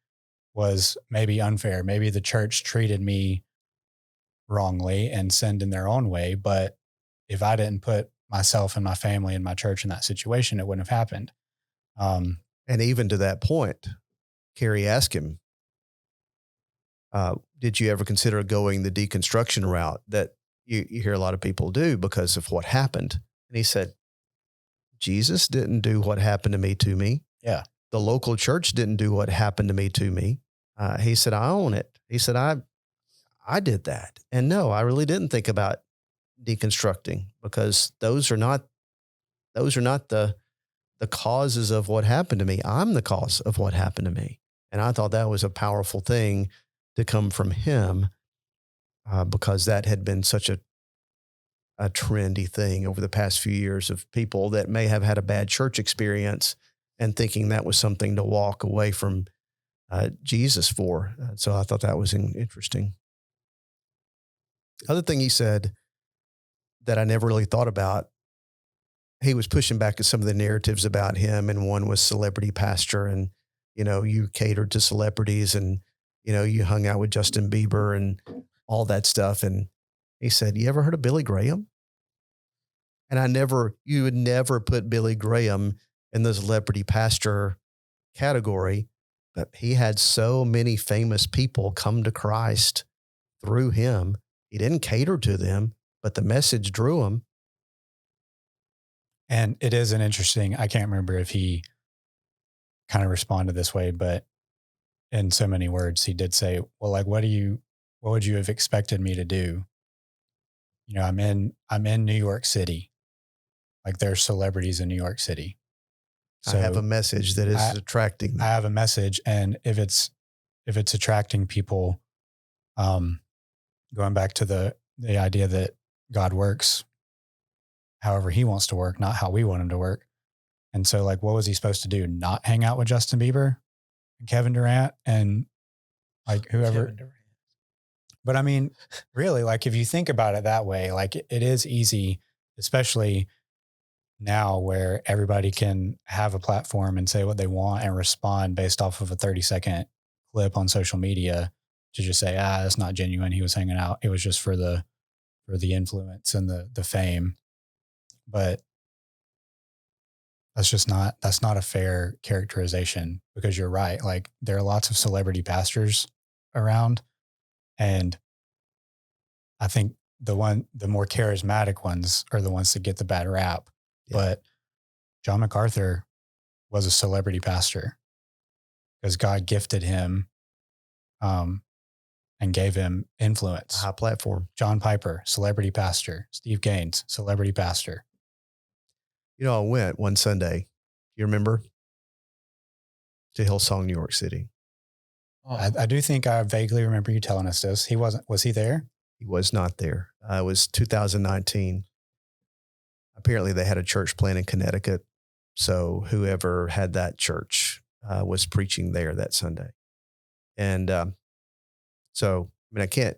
was maybe unfair. Maybe the church treated me wrongly and sinned in their own way. But if I didn't put myself and my family and my church in that situation, it wouldn't have happened. And even to that point, Carrie asked him, did you ever consider going the deconstruction route that you hear a lot of people do because of what happened? And he said, Jesus didn't do what happened to me. Yeah. The local church didn't do what happened to me. He said, I own it. He said, I did that. And no, I really didn't think about deconstructing, because those are not the causes of what happened to me. I'm the cause of what happened to me. And I thought that was a powerful thing to come from him, because that had been such a trendy thing over the past few years of people that may have had a bad church experience and thinking that was something to walk away from Jesus for. So I thought that was interesting. Other thing he said that I never really thought about, he was pushing back at some of the narratives about him, and one was celebrity pastor, and, you catered to celebrities, and, you hung out with Justin Bieber, and all that stuff. And he said, "You ever heard of Billy Graham?" And you would never put Billy Graham in the celebrity pastor category, but he had so many famous people come to Christ through him. He didn't cater to them, but the message drew them. And it is an interesting, I can't remember if he kind of responded this way, but in so many words, he did say, well, like, what would you have expected me to do? You know, I'm in New York City. Like, there's celebrities in New York City. So I have a message that is attracting them. I have a message. And if it's attracting people, going back to the idea that God works however he wants to work, not how we want him to work. And so, like, what was he supposed to do? Not hang out with Justin Bieber and Kevin Durant and like whoever. But I mean, really, like, if you think about it that way, like, it is easy, especially now where everybody can have a platform and say what they want and respond based off of a 30-second clip on social media, to just say, that's not genuine. He was hanging out. It was just for the influence and the fame. But that's not a fair characterization, because you're right. Like, there are lots of celebrity pastors around, and I think the more charismatic ones are the ones that get the bad rap. Yeah. But John MacArthur was a celebrity pastor because God gifted him, and gave him influence. A high platform. John Piper, celebrity pastor. Steve Gaines, celebrity pastor. You know, I went one Sunday. You remember? To Hillsong, New York City. I do think I vaguely remember you telling us this. Was he there? He was not there. It was 2019. Apparently they had a church plant in Connecticut. So whoever had that church was preaching there that Sunday. And so, I mean, I can't,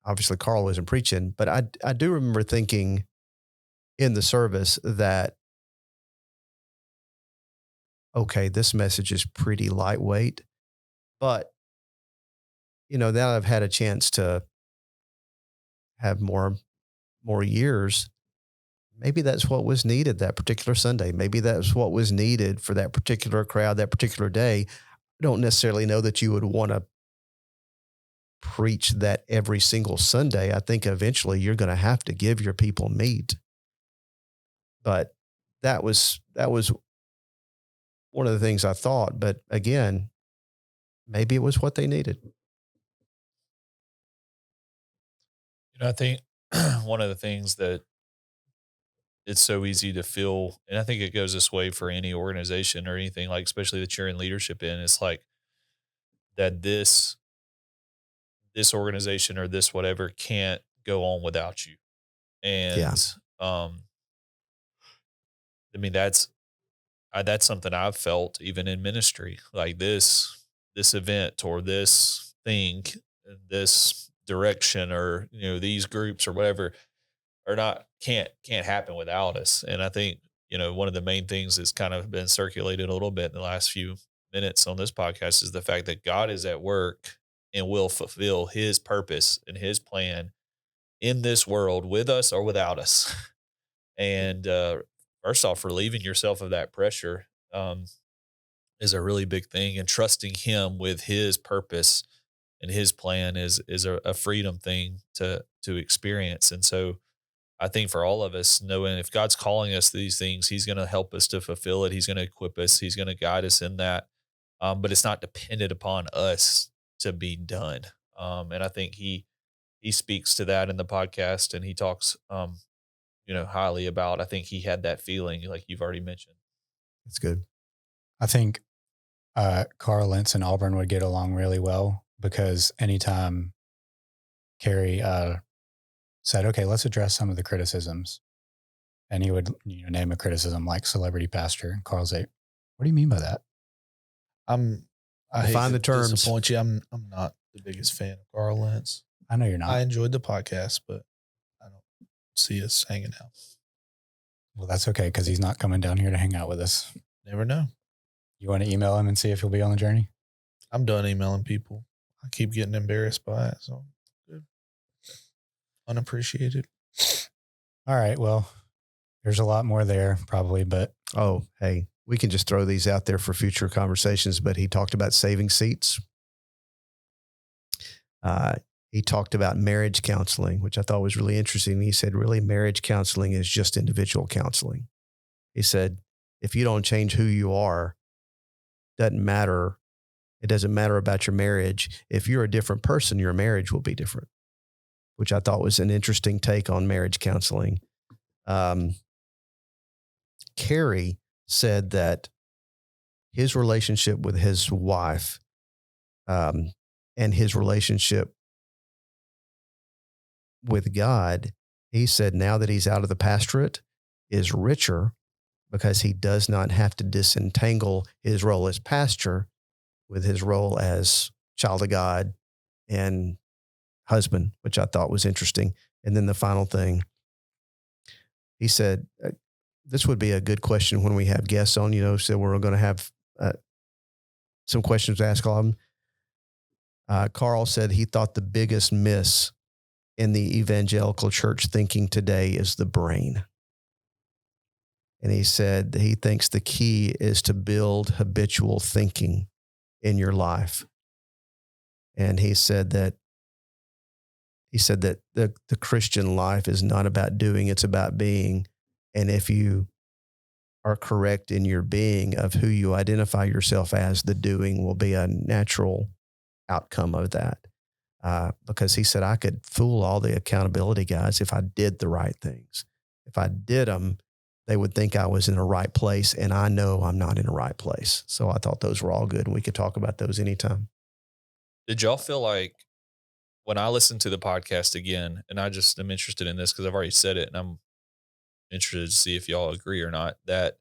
obviously Carl wasn't preaching, but I do remember thinking in the service that, okay, this message is pretty lightweight, but, you know, now I've had a chance to have more years, maybe that's what was needed that particular Sunday. Maybe that's what was needed for that particular crowd, that particular day. I don't necessarily know that you would want to preach that every single Sunday. I think eventually you're going to have to give your people meat. But that was one of the things I thought. But again, maybe it was what they needed. You know, I think one of the things that it's so easy to feel, and I think it goes this way for any organization or anything, like, especially that you're in leadership in, it's like that this organization or this whatever can't go on without you. And I mean, that's something I've felt even in ministry, like this event or this thing, this direction, or, you know, these groups or whatever are not, can't happen without us. And I think, you know, one of the main things that's kind of been circulated a little bit in the last few minutes on this podcast is the fact that God is at work and will fulfill his purpose and his plan in this world with us or without us. And first off, relieving yourself of that pressure is a really big thing, and trusting him with his purpose and his plan is a freedom thing to experience. And so I think for all of us, knowing if God's calling us to these things, he's going to help us to fulfill it. He's going to equip us. He's going to guide us in that. But it's not dependent upon us to be done. And I think he speaks to that in the podcast, and he talks, you know, highly about, I think he had that feeling like you've already mentioned. That's good. I think Carl Lentz and Auburn would get along really well, because anytime Carrie said, okay, let's address some of the criticisms, and he would, you know, name a criticism like celebrity pastor, and Carl's like, what do you mean by that? I find the terms. Disappoint you. I'm not the biggest fan of Carl Lentz. I know you're not. I enjoyed the podcast, but I don't see us hanging out. Well, that's okay, because he's not coming down here to hang out with us. Never know. You want to email him and see if he'll be on the journey? I'm done emailing people. I keep getting embarrassed by it. So unappreciated. All right. Well, there's a lot more there probably, but Oh, hey, we can just throw these out there for future conversations, but he talked about saving seats. He talked about marriage counseling, which I thought was really interesting. He said, really, marriage counseling is just individual counseling. He said, if you don't change who you are, doesn't matter. It doesn't matter about your marriage. If you're a different person, your marriage will be different, which I thought was an interesting take on marriage counseling. Carrie said that his relationship with his wife and his relationship with God, he said now that he's out of the pastorate, is richer because he does not have to disentangle his role as pastor with his role as child of God and husband, which I thought was interesting. And then the final thing, he said, this would be a good question when we have guests on, so we're going to have some questions to ask all of them. Carl said he thought the biggest miss in the evangelical church thinking today is the brain. And he said he thinks the key is to build habitual thinking in your life. And he said that the Christian life is not about doing, it's about being. And if you are correct in your being of who you identify yourself as, the doing will be a natural outcome of that. Because he said, I could fool all the accountability guys if I did the right things. If I did them, they would think I was in the right place, and I know I'm not in the right place. So I thought those were all good, and we could talk about those anytime. Did y'all feel like when I listened to the podcast again, and I just am interested in this because I've already said it, and I'm interested to see if y'all agree or not, that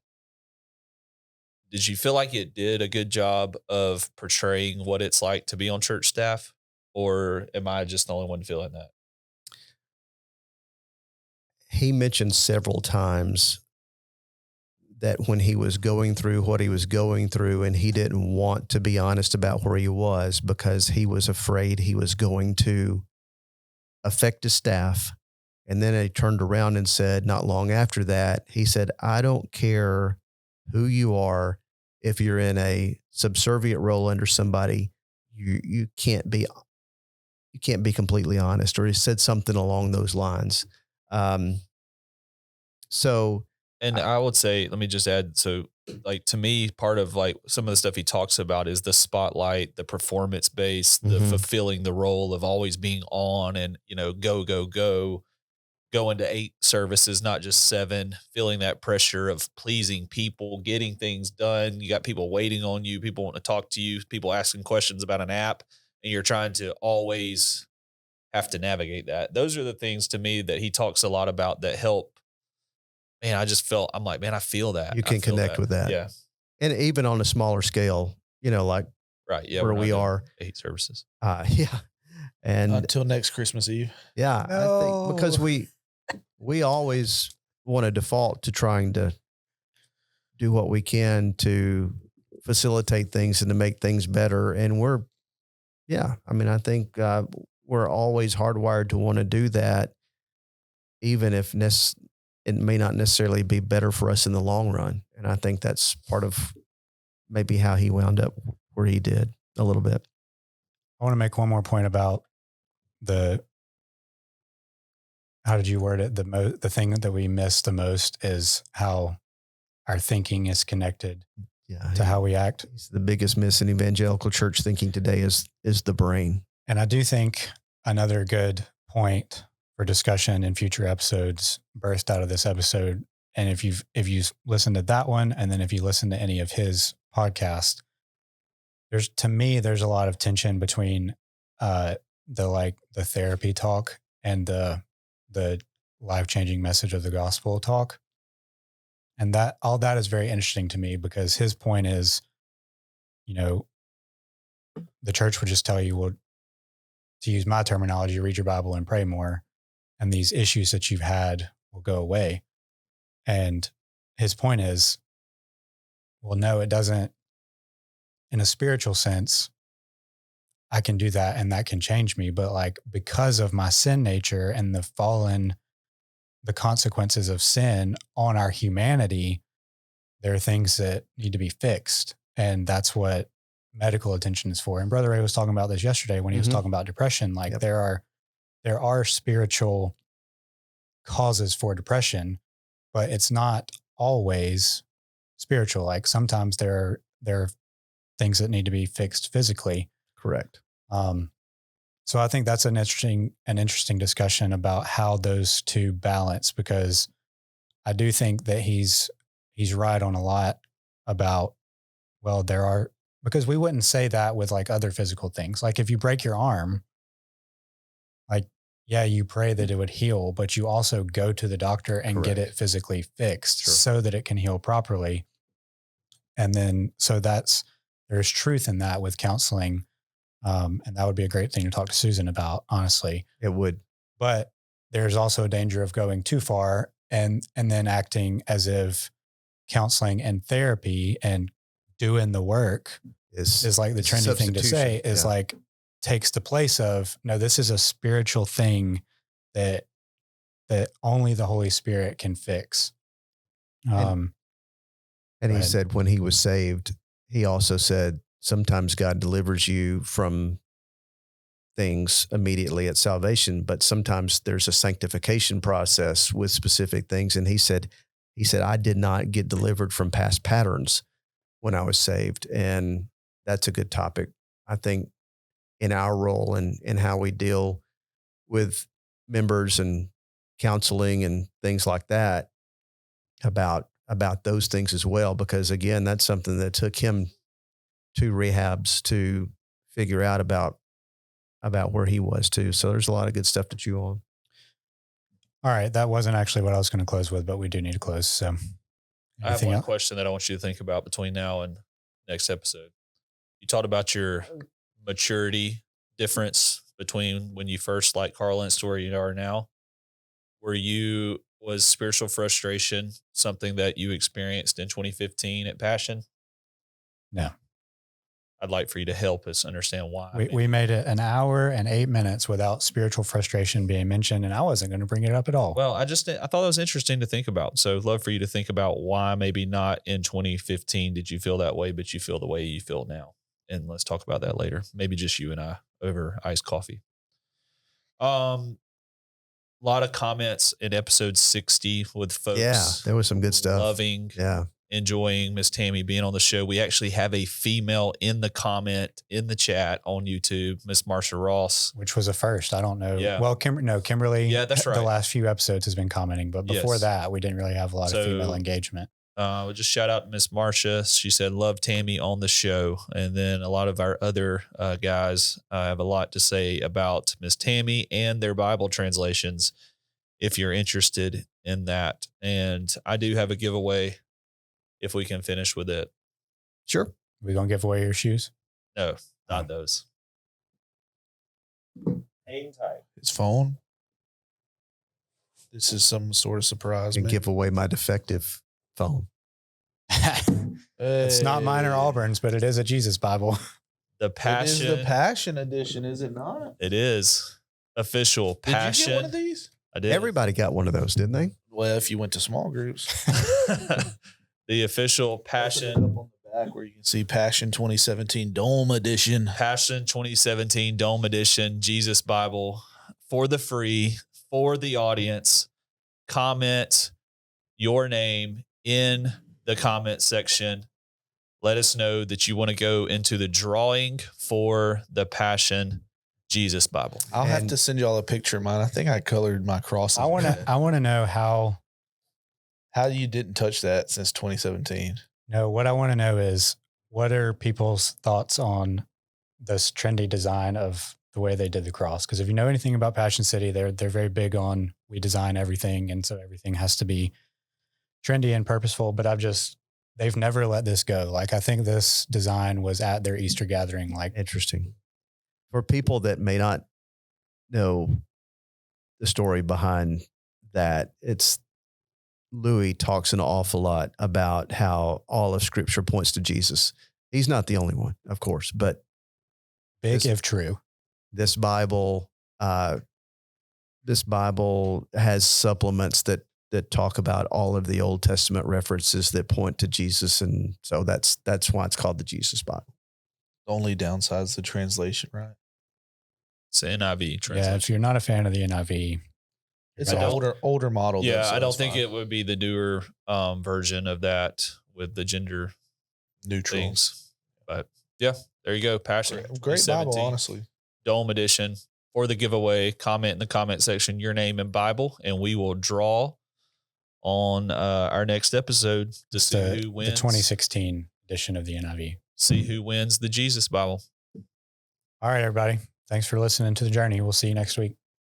did you feel like it did a good job of portraying what it's like to be on church staff? Or am I just the only one feeling that? He mentioned several times that when he was going through what he was going through and he didn't want to be honest about where he was because he was afraid he was going to affect his staff. And then he turned around and said, not long after that, he said, I don't care who you are. If you're in a subservient role under somebody, you can't be completely honest, or he said something along those lines. And I would say, let me just add, so like to me, part of like some of the stuff he talks about is the spotlight, the performance based, the fulfilling the role of always being on and, going to 8 services, not just 7, feeling that pressure of pleasing people, getting things done. You got people waiting on you, people want to talk to you, people asking questions about an app, and you're trying to always have to navigate that. Those are the things to me that he talks a lot about that help. Man, I'm like, man, I feel that. You can connect with that. Yeah. And even on a smaller scale, like right. Yeah. where we are 8 services. Yeah. And until next Christmas Eve. Yeah. No. I think because we always want to default to trying to do what we can to facilitate things and to make things better. And I think we're always hardwired to want to do that, even if it may not necessarily be better for us in the long run. And I think that's part of maybe how he wound up where he did a little bit. I want to make one more point about how did you word it? The thing that we miss the most is how our thinking is connected to how we act. The biggest miss in evangelical church thinking today is the brain. And I do think another good point for discussion in future episodes burst out of this episode. And if you've listened to that one, and then if you listen to any of his podcasts, there's a lot of tension between the therapy talk and the life-changing message of the gospel talk. And that all that is very interesting to me because his point is, the church would just tell you, well, to use my terminology, read your Bible and pray more, and these issues that you've had will go away. And his point is, well, no, it doesn't. In a spiritual sense, I can do that and that can change me. But like, because of my sin nature and the consequences of sin on our humanity, there are things that need to be fixed. And that's what medical attention is for. And Brother Ray was talking about this yesterday when he was talking about depression. Like, there are spiritual causes for depression, but it's not always spiritual. Like, sometimes there are things that need to be fixed physically. Correct. So I think that's an interesting discussion about how those two balance, because I do think that he's right on a lot about, well, because we wouldn't say that with like other physical things. Like, if you break your arm, like, yeah, you pray that it would heal, but you also go to the doctor and get it physically fixed so that it can heal properly. And then, so there's truth in that with counseling. And that would be a great thing to talk to Susan about, honestly. It would. But there's also a danger of going too far and then acting as if counseling and therapy and doing the work is like the trendy thing to say, is like takes the place of, no, this is a spiritual thing that only the Holy Spirit can fix. And he said when he was saved, he also said, sometimes God delivers you from things immediately at salvation, but sometimes there's a sanctification process with specific things. And he said, I did not get delivered from past patterns when I was saved. And that's a good topic, I think, in our role and how we deal with members and counseling and things like that, about those things as well. Because again, that's something that took him 2 rehabs to figure out about where he was too. So there's a lot of good stuff to chew on. All right. That wasn't actually what I was going to close with, but we do need to close. So I have one question that I want you to think about between now and next episode. You talked about your maturity difference between when you first liked Carl-Lance to where you are now. Was spiritual frustration something that you experienced in 2015 at Passion? No. I'd like for you to help us understand why. We made it an hour and 8 minutes without spiritual frustration being mentioned, and I wasn't going to bring it up at all. Well, I thought it was interesting to think about. So I'd love for you to think about why maybe not in 2015 did you feel that way, but you feel the way you feel now. And let's talk about that later. Maybe just you and I over iced coffee. A lot of comments in episode 60 with folks. Yeah, there was some good stuff. Loving, enjoying Miss Tammy being on the show. We actually have a female in the comment in the chat on YouTube, Miss Marsha Ross, which was a first. I don't know. Yeah. Well, Kimberly. Yeah, that's right. The last few episodes has been commenting, but before that, we didn't really have a lot of female engagement. We'll just shout out Miss Marsha. She said, love Tammy on the show. And then a lot of our other guys have a lot to say about Miss Tammy and their Bible translations, if you're interested in that. And I do have a giveaway if we can finish with it. Sure. We going to give away your shoes? No, not those. Hang tight. His phone. This is some sort of surprise. And give away my defective phone. It's not mine or Auburn's, but it is a Jesus Bible. The Passion. It is the Passion edition, is it not? It is. Official Passion. Did you get one of these? I did. Everybody got one of those, didn't they? Well, if you went to small groups. The official Passion. On the back where you can see Passion 2017 Dome Edition. Passion 2017 Dome Edition Jesus Bible for the free, for the audience. Comment your name in the comment section. Let us know that you want to go into the drawing for the Passion Jesus Bible. I'll have to send y'all a picture of mine. I think I colored my cross. I want to know how you didn't touch that since 2017. No, what I want to know is, what are people's thoughts on this trendy design of the way they did the cross? Because if you know anything about Passion City, they're very big on, we design everything, and so everything has to be trendy and purposeful. But they've never let this go. Like, I think this design was at their Easter gathering. Like, interesting. For people that may not know the story behind that, Louis talks an awful lot about how all of Scripture points to Jesus. He's not the only one, of course, but Big if true. This Bible has supplements that talk about all of the Old Testament references that point to Jesus, and so that's why it's called the Jesus Bible. The only downside is the translation, right? It's the NIV translation. Yeah, if you're not a fan of the NIV, It's Right. an older model. though, Yeah, so I don't that's think fine. it would be the newer version of that with the gender neutral. things. But yeah, there you go. Passion. Great Bible, 2017 honestly. Dome edition. For the giveaway, comment in the comment section your name and Bible, and we will draw on our next episode to it's see the who wins. 2016 edition of the NIV. See who wins the Jesus Bible. All right, everybody. Thanks for listening to The Journey. We'll see you next week.